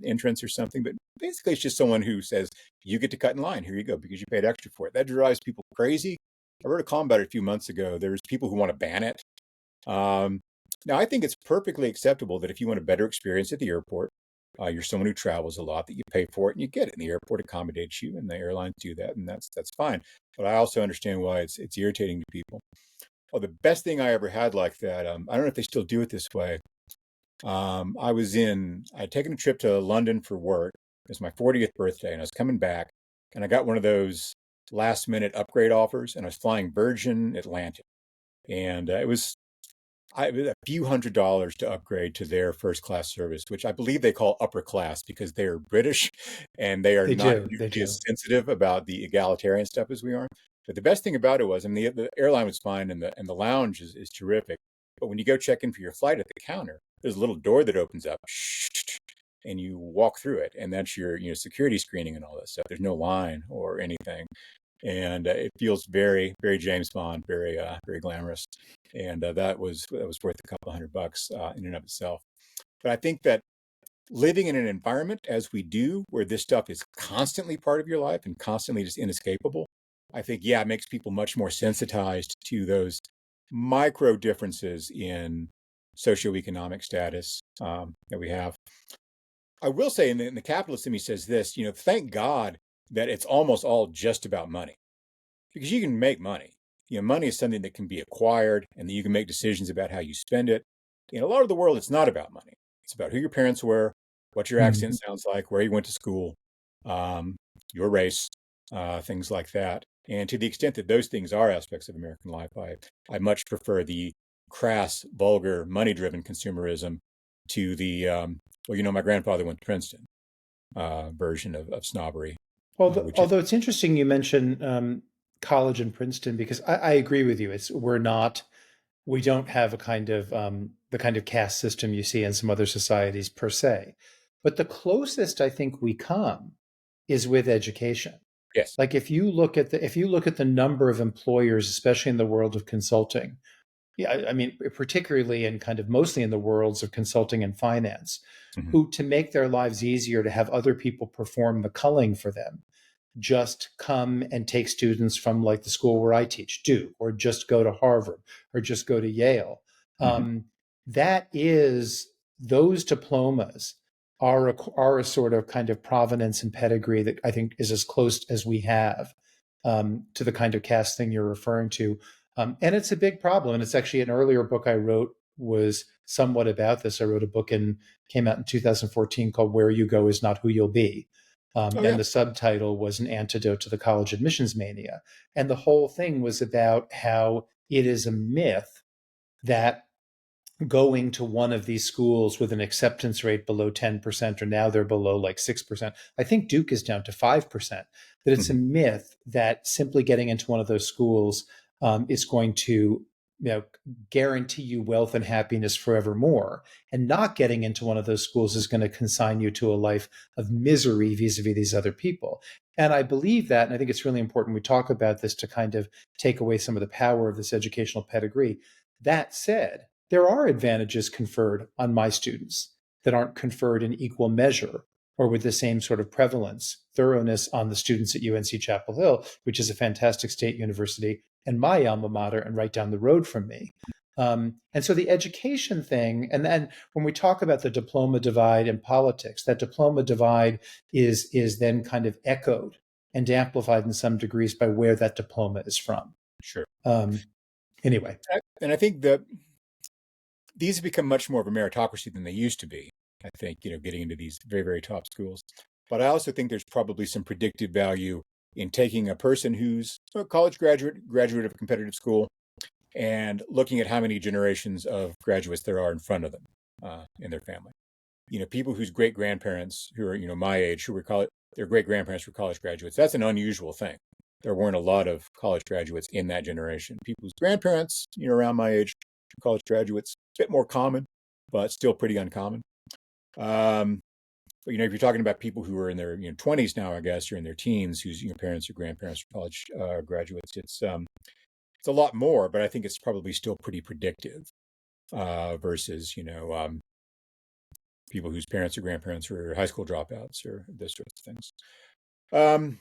entrance or something, but basically it's just someone who says you get to cut in line. Here you go because you paid extra for it. That drives people crazy. I wrote a column about it a few months ago. There's people who want to ban it. Um, Now, I think it's perfectly acceptable that if you want a better experience at the airport, you're someone who travels a lot, that you pay for it and you get it, and the airport accommodates you, and the airlines do that, and that's fine. But I also understand why it's irritating to people. Well, the best thing I ever had like that, I don't know if they still do it this way. I'd taken a trip to London for work. It was my 40th birthday, and I was coming back, and I got one of those last minute upgrade offers, and I was flying Virgin Atlantic. And it was a few $100s to upgrade to their first class service, which I believe they call upper class because they are British and they are They not do. They usually do. as sensitive about the egalitarian stuff as we are. But the best thing about it was, I mean, the airline was fine and the lounge is terrific. But when you go check in for your flight at the counter, there's a little door that opens up and you walk through it. And that's your, security screening and all that stuff. There's no line or anything. And it feels very, very James Bond, very glamorous. And that was worth a couple $100 in and of itself. But I think that living in an environment as we do, where this stuff is constantly part of your life and constantly just inescapable, I think, yeah, it makes people much more sensitized to those micro differences in socioeconomic status that we have. I will say in the capitalist in me says this, thank God that it's almost all just about money because you can make money. Money is something that can be acquired and that you can make decisions about how you spend it. In a lot of the world, it's not about money. It's about who your parents were, what your accent Mhm. sounds like, where you went to school, um, your race, things like that. And to the extent that those things are aspects of American life, I much prefer the crass, vulgar, money-driven consumerism to the, my grandfather went to Princeton version of snobbery, which is, Although it's interesting you mention college in Princeton because I agree with you. We don't have a kind of the kind of caste system you see in some other societies per se, but the closest I think we come is with education. yes. Like if you look at the number of employers, especially in the world of consulting, yeah, I mean, particularly in kind of mostly in the worlds of consulting and finance, Mhm. who to make their lives easier to have other people perform the culling for them just come and take students from like the school where I teach, Duke, or just go to Harvard, or just go to Yale. Mhm. Um, that is, those diplomas are a sort of kind of provenance and pedigree that I think is as close as we have to the kind of caste thing you're referring to. And it's a big problem. And it's actually an earlier book I wrote was somewhat about this. I wrote a book and came out in 2014 called Where You Go Is Not Who You'll Be. Oh And yeah, the subtitle was An Antidote to the College Admissions Mania. And the whole thing was about how it is a myth that going to one of these schools with an acceptance rate below 10%, or now they're below like 6%. I think Duke is down to 5%. That it's a Mhm. myth that simply getting into one of those schools is going to guarantee you wealth and happiness forevermore. And not getting into one of those schools is going to consign you to a life of misery vis-a-vis these other people. And I believe that, and I think it's really important we talk about this to kind of take away some of the power of this educational pedigree. That said, there are advantages conferred on my students that aren't conferred in equal measure or with the same sort of prevalence, thoroughness on the students at UNC Chapel Hill, which is a fantastic state university and my alma mater and right down the road from me. And so the education thing, and then when we talk about the diploma divide in politics, that diploma divide is then kind of echoed and amplified in some degrees by where that diploma is from. Sure. Um, anyway, And I think that these have become much more of a meritocracy than they used to be. I think, getting into these very, very top schools. But I also think there's probably some predictive value in taking a person who's a college graduate of a competitive school, and looking at how many generations of graduates there are in front of them in their family. People whose great grandparents who are, my age, who were their great grandparents were college graduates. That's an unusual thing. There weren't a lot of college graduates in that generation. People's grandparents, around my age, college graduates, a bit more common, but still pretty uncommon. Um, but if you're talking about people who are in their 20s now, I guess, or in their teens, whose parents or grandparents are college graduates, it's a lot more. But I think it's probably still pretty predictive versus people whose parents or grandparents were high school dropouts or those sorts of things. Um,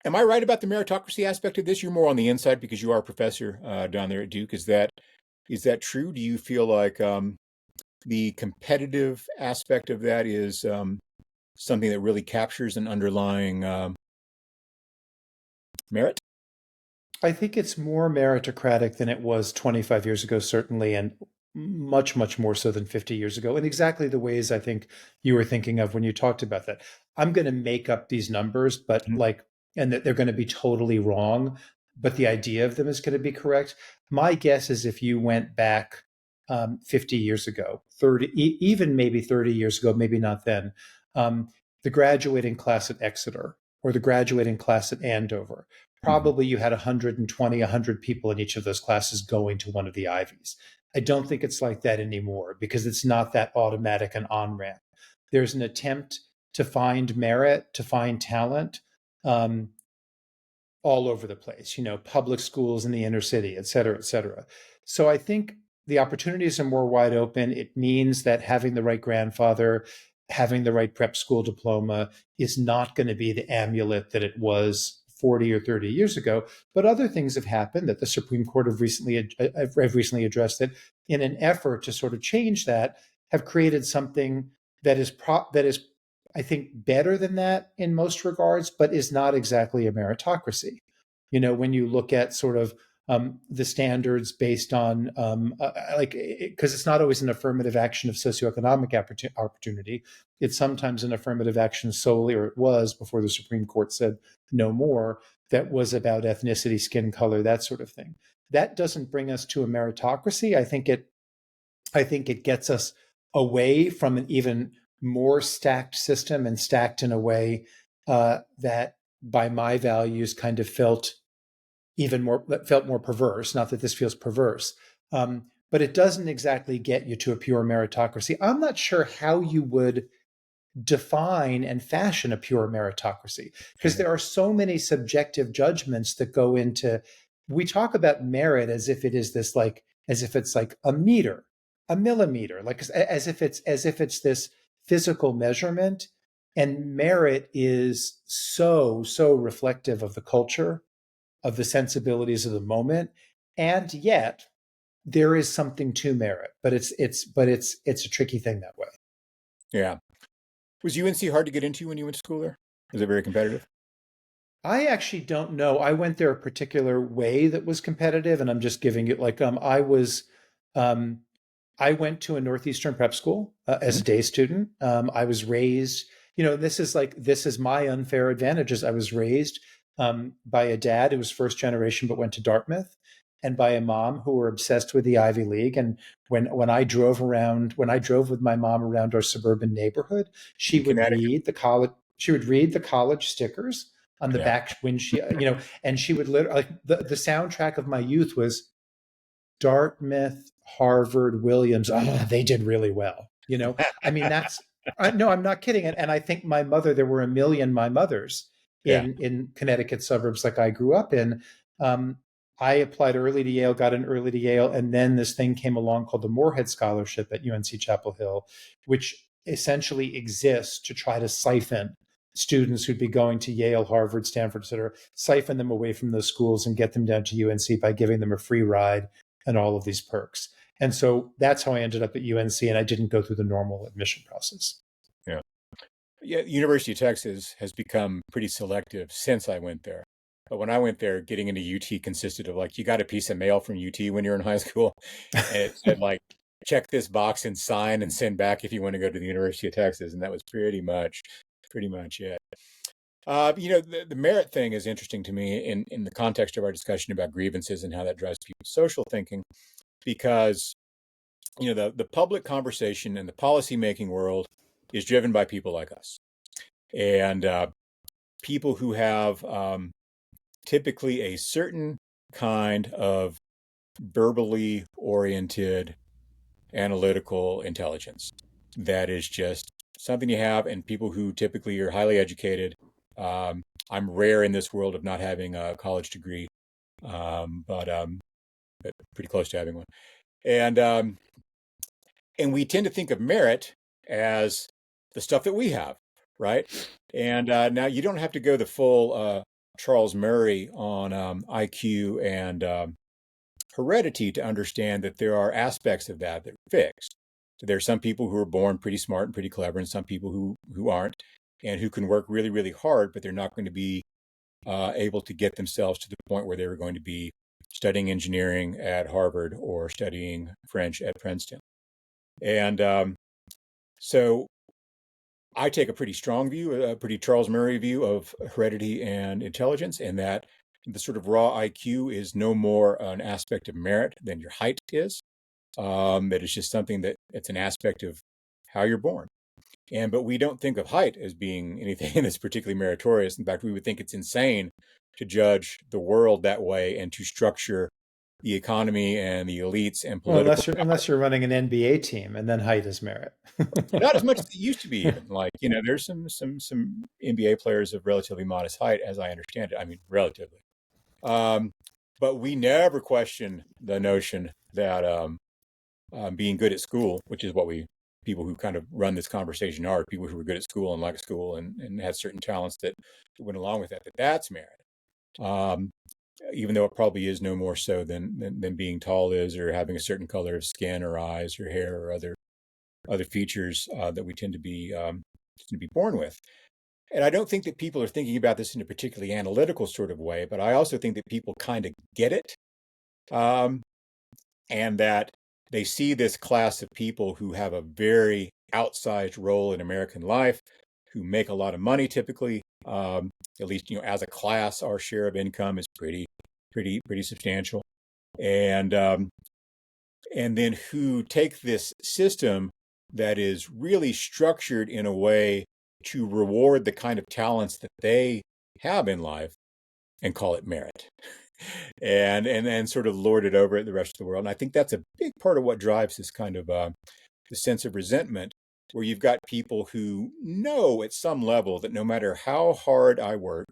Am I right about the meritocracy aspect of this? You're more on the inside because you are a professor down there at Duke. Is that true? Do you feel like the competitive aspect of that is something that really captures an underlying merit? I think it's more meritocratic than it was 25 years ago, certainly, and much, much more so than 50 years ago, in exactly the ways I think you were thinking of when you talked about that. I'm going to make up these numbers, but Mhm. and that they're going to be totally wrong, but the idea of them is going to be correct. My guess is if you went back 50 years ago, 30, even maybe 30 years ago, maybe not then, um, the graduating class at Exeter or the graduating class at Andover, Mhm. probably you had 120, 100 people in each of those classes going to one of the Ivies. I don't think it's like that anymore because it's not that automatic and on ramp. There's an attempt to find merit, to find talent um, all over the place, public schools in the inner city, et cetera, et cetera. So I think the opportunities are more wide open. It means that having the right grandfather, having the right prep school diploma is not going to be the amulet that it was 40 or 30 years ago. But other things have happened that the Supreme Court have recently addressed that in an effort to sort of change that, have created something that is I think better than that in most regards, but is not exactly a meritocracy. When you look at sort of the standards based on because it's not always an affirmative action of socioeconomic opportunity. It's sometimes an affirmative action solely, or it was before the Supreme Court said no more, that was about ethnicity, skin color, that sort of thing. That doesn't bring us to a meritocracy. I think it gets us away from an even more stacked system and stacked in a way that, by my values, kind of felt more perverse. Not that this feels perverse, but it doesn't exactly get you to a pure meritocracy. I'm not sure how you would define and fashion a pure meritocracy because Yeah. there are so many subjective judgments that go into. We talk about merit as if it's like a meter, a millimeter, like as if it's this physical measurement. And merit is so reflective of the culture, of the sensibilities of the moment, and yet there is something to merit, but it's a tricky thing that way. Yeah. Was UNC hard to get into when you went to school there? Was it very competitive? I actually don't know. I went there a particular way that was competitive, and I'm just giving it like um I went to a Northeastern prep school as Mhm. a day student. I was raised, this is my unfair advantages. I was raised by a dad who was first generation but went to Dartmouth, and by a mom who were obsessed with the Ivy League. And when I drove with my mom around our suburban neighborhood, she In would Connecticut? read the college. She would read the college stickers on the Yeah. back windshield, and she would literally like the soundtrack of my youth was Dartmouth, Harvard, Williams. Oh, they did really well. I mean, no, I'm not kidding. And I think my mother, there were a million my mothers Yeah. in Connecticut suburbs like I grew up in. Um, I applied early to Yale, got in early to Yale, and then this thing came along called the Moorhead Scholarship at UNC Chapel Hill, which essentially exists to try to siphon students who'd be going to Yale, Harvard, Stanford, et cetera, siphon them away from those schools and get them down to UNC by giving them a free ride and all of these perks. And so that's how I ended up at UNC, and I didn't go through the normal admission process. Yeah. Yeah. University of Texas has become pretty selective since I went there. But when I went there, getting into UT consisted of like, you got a piece of mail from UT when you're in high school, and it said like, check this box and sign and send back if you want to go to the University of Texas, and that was pretty much it. The merit thing is interesting to me in the context of our discussion about grievances and how that drives people's social thinking, because the public conversation and the policy making world is driven by people like us, and people who have typically a certain kind of verbally oriented analytical intelligence that is just something you have, and people who typically are highly educated. I'm rare in this world of not having a college degree, but pretty close to having one. And we tend to think of merit as the stuff that we have, right? And now you don't have to go the full. Charles Murray on IQ and heredity to understand that there are aspects of that are fixed. So there are some people who are born pretty smart and pretty clever, and some people who aren't, and who can work really, really hard, but they're not going to be able to get themselves to the point where they were going to be studying engineering at Harvard or studying French at Princeton. And so I take a pretty strong view, a pretty Charles Murray view of heredity and intelligence, and that the sort of raw IQ is no more an aspect of merit than your height is. That it's just something that it's an aspect of how you're born. But we don't think of height as being anything that's particularly meritorious. In fact, we would think it's insane to judge the world that way and to structure the economy and the elites and Well, political unless you're running an NBA team, and then height is merit. not as much as it used to be even. Like, there's some NBA players of relatively modest height, as I understand it. I mean, relatively. Um, but we never question the notion that being good at school, which is what people who kind of run this conversation are, people who are good at school and like school and had certain talents that went along with that, that's merit. Um, Even though it probably is no more so than being tall is, or having a certain color of skin or eyes or hair or other features that we tend to be born with. And I don't think that people are thinking about this in a particularly analytical sort of way, but I also think that people kind of get it, um, and that they see this class of people who have a very outsized role in American life, who make a lot of money typically. At least, as a class, our share of income is pretty substantial, and and then who take this system that is really structured in a way to reward the kind of talents that they have in life and call it merit, and then sort of lord it over at the rest of the world. And I think that's a big part of what drives this kind of the sense of resentment, where you've got people who know at some level that no matter how hard I work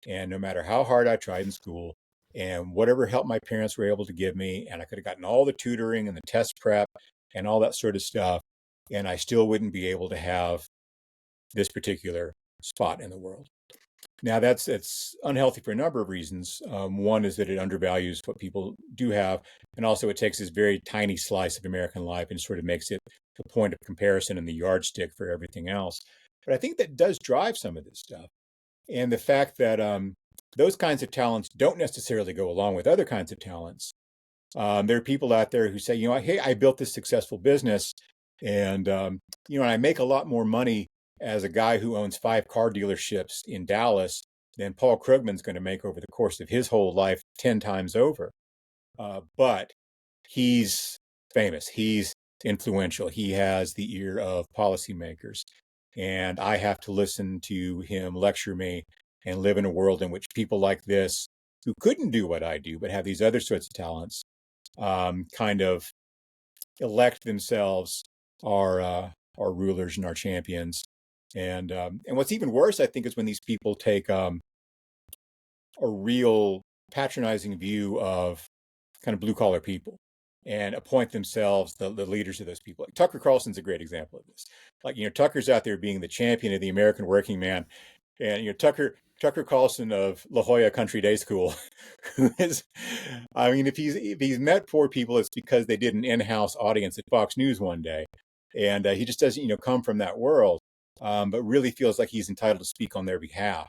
and no matter how hard I tried in school and whatever help my parents were able to give me, and I could have gotten all the tutoring and the test prep and all that sort of stuff, and I still wouldn't be able to have this particular spot in the world. Now, that's unhealthy for a number of reasons. One is that it undervalues what people do have, and also it takes this very tiny slice of American life and sort of makes it the point of comparison and the yardstick for everything else. But I think that does drive some of this stuff. And the fact that those kinds of talents don't necessarily go along with other kinds of talents. There are people out there who say, hey, I built this successful business, and I make a lot more money as a guy who owns 5 car dealerships in Dallas than Paul Krugman's going to make over the course of his whole life 10 times over. But he's famous. He's influential. He has the ear of policymakers. And I have to listen to him lecture me and live in a world in which people like this, who couldn't do what I do, but have these other sorts of talents, kind of elect themselves our rulers and our champions. And what's even worse, I think, is when these people take a real patronizing view of kind of blue collar people and appoint themselves the leaders of those people. Like Tucker Carlson's a great example of this. Like, Tucker's out there being the champion of the American working man, and Tucker Carlson of La Jolla Country Day School, who is, I mean, if he's met poor people, it's because they did an in-house audience at Fox News one day, and he just doesn't come from that world, but really feels like he's entitled to speak on their behalf.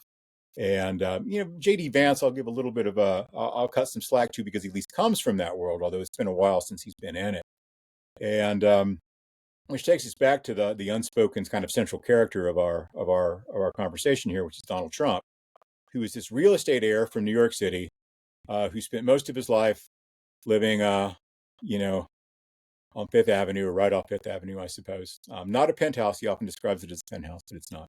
And JD Vance, I'll give a little bit of I'll cut some slack to, because he at least comes from that world, although it's been a while since he's been in it. And which takes us back to the unspoken kind of central character of our conversation here, which is Donald Trump, who is this real estate heir from New York City, who spent most of his life living, on Fifth Avenue, or right off Fifth Avenue, I suppose. Not a penthouse. He often describes it as a penthouse, but it's not.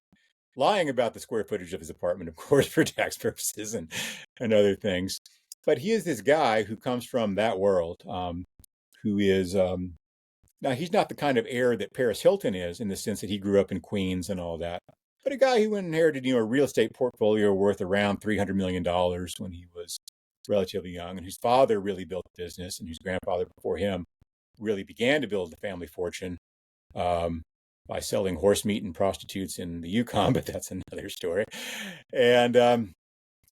Lying about the square footage of his apartment, of course, for tax purposes and other things. But he is this guy who comes from that world, who is now, he's not the kind of heir that Paris Hilton is, in the sense that he grew up in Queens and all that, but a guy who inherited, a real estate portfolio worth around $300 million when he was relatively young, and whose father really built the business, and whose grandfather before him really began to build the family fortune by selling horse meat and prostitutes in the Yukon, but that's another story. And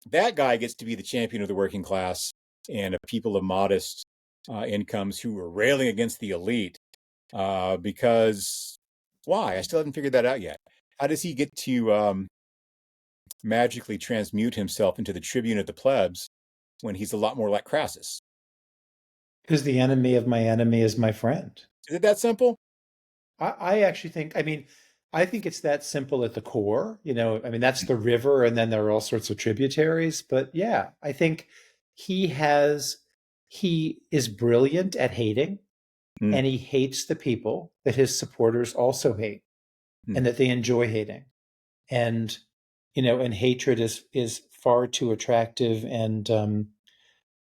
that guy gets to be the champion of the working class and of people of modest incomes who are railing against the elite. Because why? I still haven't figured that out yet. How does he get to magically transmute himself into the tribune of the plebs when he's a lot more like Crassus? Because the enemy of my enemy is my friend. Is it that simple? I actually think, I mean, I think it's that simple at the core. I mean, that's the river, and then there are all sorts of tributaries. But yeah, I think he has, he is brilliant at hating, Mm, and he hates the people that his supporters also hate mm, and that they enjoy hating. And, and hatred is far too attractive and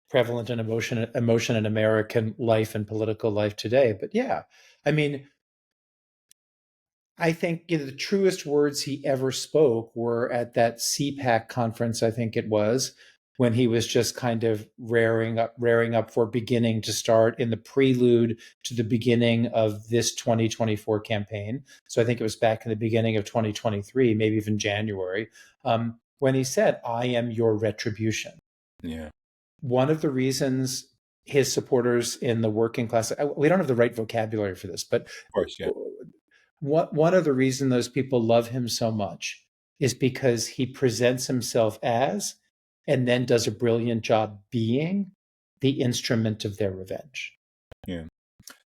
prevalent in emotion in American life and political life today. But yeah, I mean, I think the truest words he ever spoke were at that CPAC conference, I think it was, when he was just kind of raring up for beginning to start in the prelude to the beginning of this 2024 campaign. So I think it was back in the beginning of 2023, maybe even January, when he said, "I am your retribution." yeah, One of the reasons his supporters in the working class, we don't have the right vocabulary for this, but of course, yeah, one of the reasons those people love him so much is because he presents himself as, and then does a brilliant job being, the instrument of their revenge. yeah.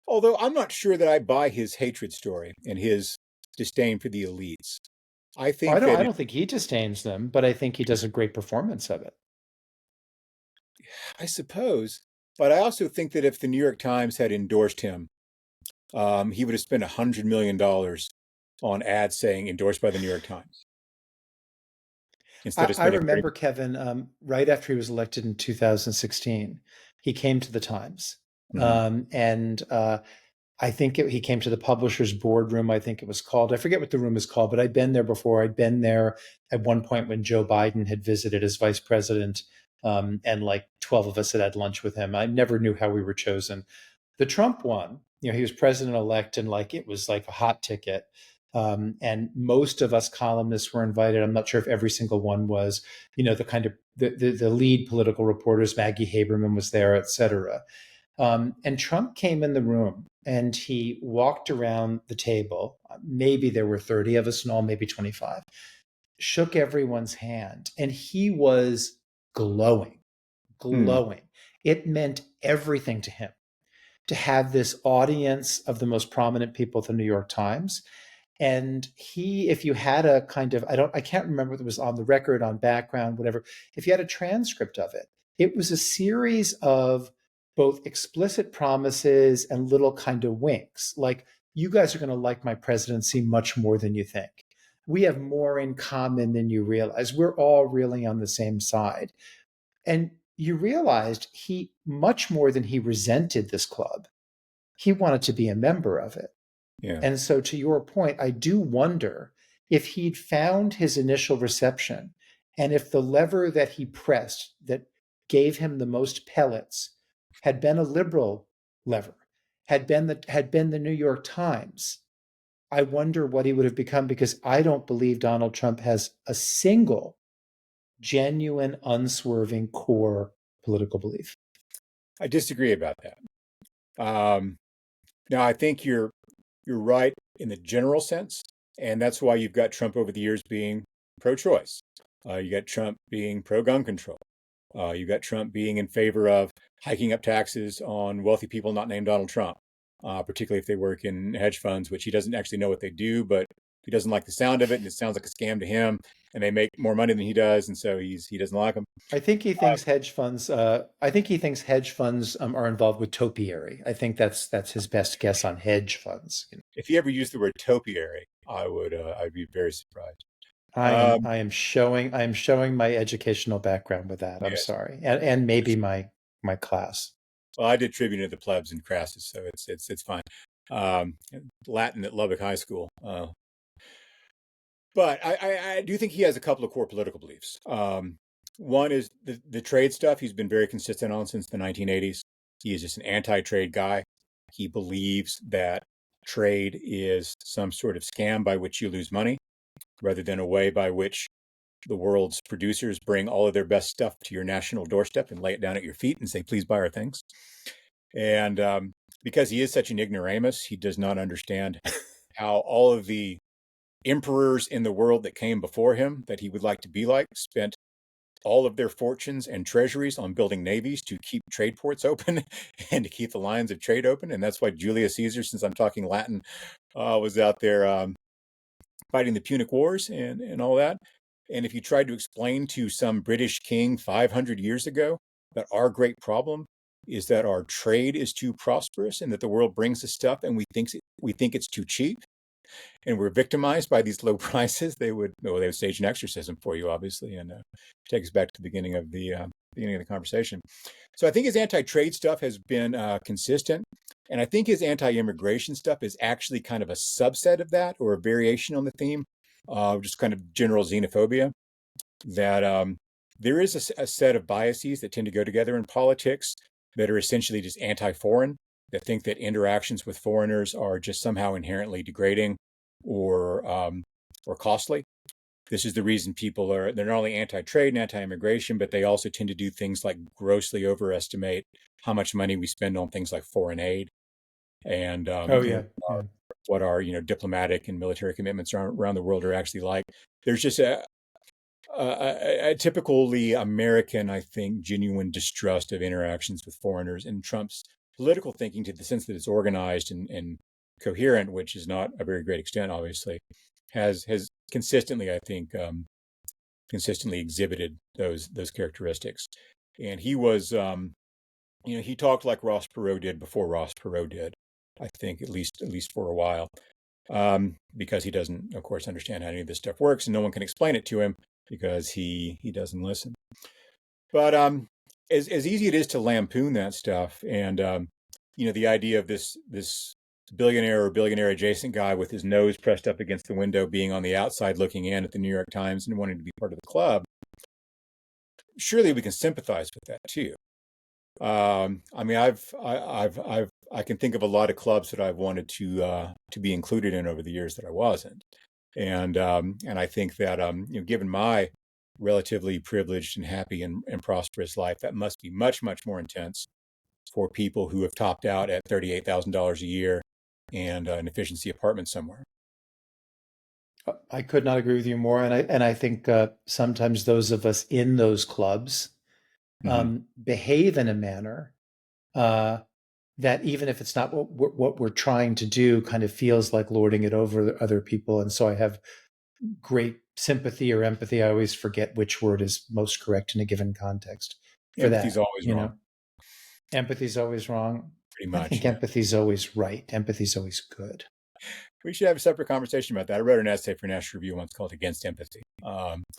Although I'm not sure that I buy his hatred story and his disdain for the elites. I I think don't that I don't think he disdains them, but I think he does a great performance of it. I suppose, but I also think that if the New York Times had endorsed him, he would have spent $100 million on ads saying endorsed by the New York Times instead of I spending 30. remember Kevin, right after he was elected in 2016, he came to the Times, Mhm. and I think he came to the publisher's boardroom. I think it was called. I forget what the room is called, but I'd been there before. I'd been there at one point when Joe Biden had visited as vice president, and like 12 of us had lunch with him. I never knew how we were chosen. The Trump one, he was president elect, and like it was like a hot ticket. And most of us columnists were invited. I'm not sure if every single one was, the kind of the lead political reporters. Maggie Haberman was there, et cetera. And Trump came in the room and he walked around the table. Maybe there were 30 of us in all, maybe 25, shook everyone's hand, and he was glowing, Hmm. glowing. It meant everything to him to have this audience of the most prominent people at the New York Times. And he, if you had a kind of, I can't remember if it was on the record, on background, whatever, if you had a transcript of it, it was a series of both explicit promises and little kind of winks. Like, you guys are going to like my presidency much more than you think. We have more in common than you realize. We're all really on the same side. And you realized he, much more than he resented this club, he wanted to be a member of it. Yeah. And so, to your point, I do wonder if he'd found his initial reception, and if the lever that he pressed that gave him the most pellets had been a liberal lever, had been the New York Times. I wonder what he would have become, because I don't believe Donald Trump has a single genuine, unswerving core political belief. I disagree about that. Um, Now, I think you're right in the general sense, and that's why you've got Trump over the years being pro-choice. You got Trump being pro-gun control. You got Trump being in favor of hiking up taxes on wealthy people not named Donald Trump, particularly if they work in hedge funds, which he doesn't actually know what they do, but he doesn't like the sound of it, and it sounds like a scam to him. And they make more money than he does, and so he doesn't like them. I think he thinks hedge funds. I think he thinks hedge funds are involved with topiary. I think that's his best guess on hedge funds. If he ever used the word topiary, I'd be very surprised. I am showing my educational background with that. I'm Yes. sorry, and maybe my class. Well, I did Tribune of the Plebs in Crassus, so it's fine. Um, Latin at Lubbock High School. But I do think he has a couple of core political beliefs. One is the trade stuff he's been very consistent on since the 1980s. He is just an anti-trade guy. He believes that trade is some sort of scam by which you lose money rather than a way by which the world's producers bring all of their best stuff to your national doorstep and lay it down at your feet and say, please buy our things. And because he is such an ignoramus, he does not understand how all of the emperors in the world that came before him that he would like to be like spent all of their fortunes and treasuries on building navies to keep trade ports open and to keep the lines of trade open. And that's why Julius Caesar, since I'm talking Latin, was out there fighting the Punic Wars and all that. And if you tried to explain to some British king 500 years ago that our great problem is that our trade is too prosperous and that the world brings us stuff and we think it's too cheap, and we're victimized by these low prices, they would stage an exorcism for you, obviously, and take us back to the beginning of the conversation. So I think his anti-trade stuff has been consistent, and I think his anti-immigration stuff is actually kind of a subset of that, or a variation on the theme, just kind of general xenophobia. That there is a set of biases that tend to go together in politics that are essentially just anti-foreign, that think that interactions with foreigners are just somehow inherently degrading or costly. This is the reason they're not only anti-trade and anti-immigration, but they also tend to do things like grossly overestimate how much money we spend on things like foreign aid and Oh yeah, yeah. what our diplomatic and military commitments around the world are actually like. There's just a typically American, I think, genuine distrust of interactions with foreigners, and Trump's political thinking, to the sense that it's organized and coherent, which is not a very great extent, obviously, has consistently, I think, consistently exhibited those characteristics. And he was, he talked like Ross Perot did before Ross Perot did, I think, at least for a while, because he doesn't, of course, understand how any of this stuff works, and no one can explain it to him because he doesn't listen. But as easy it is to lampoon that stuff, and the idea of this billionaire or billionaire adjacent guy with his nose pressed up against the window being on the outside looking in at the New York Times and wanting to be part of the club, surely we can sympathize with that too. I mean, I can think of a lot of clubs that I've wanted to be included in over the years that I wasn't, and I think that given my relatively privileged and happy and prosperous life, that must be much more intense for people who have topped out at $38,000 a year and an efficiency apartment somewhere. I could not agree with you more, and I think sometimes those of us in those clubs behave in a manner that, even if it's not what we're trying to do, kind of feels like lording it over other people. And so I have great sympathy or empathy. I always forget which word is most correct in a given context for Empathy's that. always wrong. Empathy's always wrong. Pretty I much. think empathy's always right. Empathy's always good. We should have a separate conversation about that. I wrote an essay for National Review once called "Against Empathy."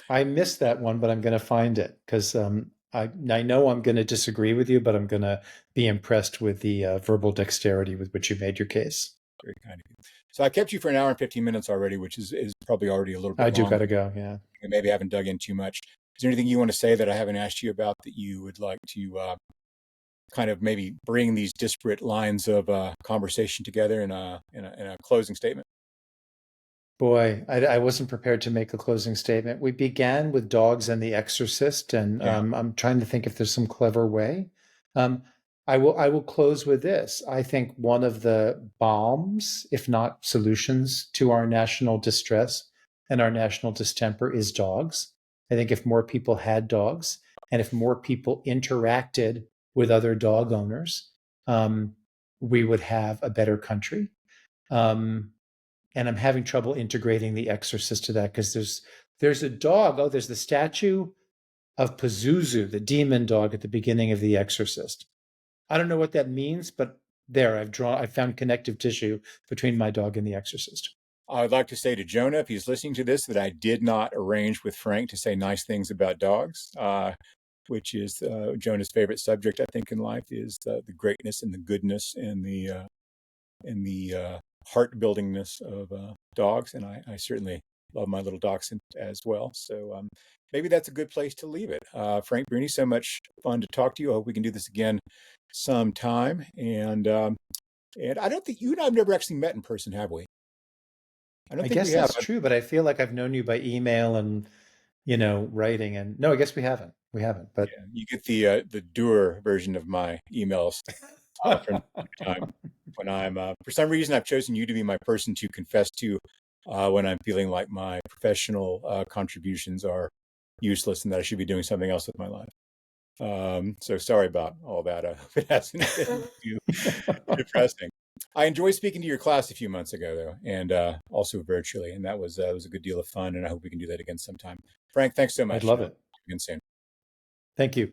I missed that one, but I'm going to find it because I know I'm going to disagree with you, but I'm going to be impressed with the verbal dexterity with which you made your case. Very kind of you. So I kept you for an hour and 15 minutes already, which is probably already a little bit I do long. got to go, yeah. I maybe haven't dug in too much. Is there anything you want to say that I haven't asked you about that you would like to kind of maybe bring these disparate lines of conversation together in a closing statement? Boy, I wasn't prepared to make a closing statement. We began with dogs and The Exorcist, and I'm trying to think if there's some clever way. I will close with this. I think one of the balms, if not solutions, to our national distress and our national distemper is dogs. I think if more people had dogs, and if more people interacted with other dog owners, we would have a better country. And I'm having trouble integrating The Exorcist to that, because there's a dog. Oh, there's the statue of Pazuzu, the demon dog, at the beginning of The Exorcist. I don't know what that means, but there, I found connective tissue between my dog and The Exorcist. I'd like to say to Jonah, if he's listening to this, that I did not arrange with Frank to say nice things about dogs, which is Jonah's favorite subject, I think, in life, is the greatness and the goodness and the heart buildingness of dogs. And I certainly love my little dachshund as well. So maybe that's a good place to leave it. Frank Bruni, so much fun to talk to you. I hope we can do this again sometime. And I don't think you and I have never actually met in person, have we? I guess that's true, but I feel like I've known you by email and writing. And no, I guess we haven't, but Yeah, you get the doer version of my emails from time to time when I'm for some reason I've chosen you to be my person to confess to when I'm feeling like my professional contributions are useless and that I should be doing something else with my life. So sorry about all that. If it hasn't been too depressing. I enjoyed speaking to your class a few months ago, though, and also virtually, and that was a good deal of fun. And I hope we can do that again sometime. Frank, thanks so I'd much. love it. Again soon. Thank you.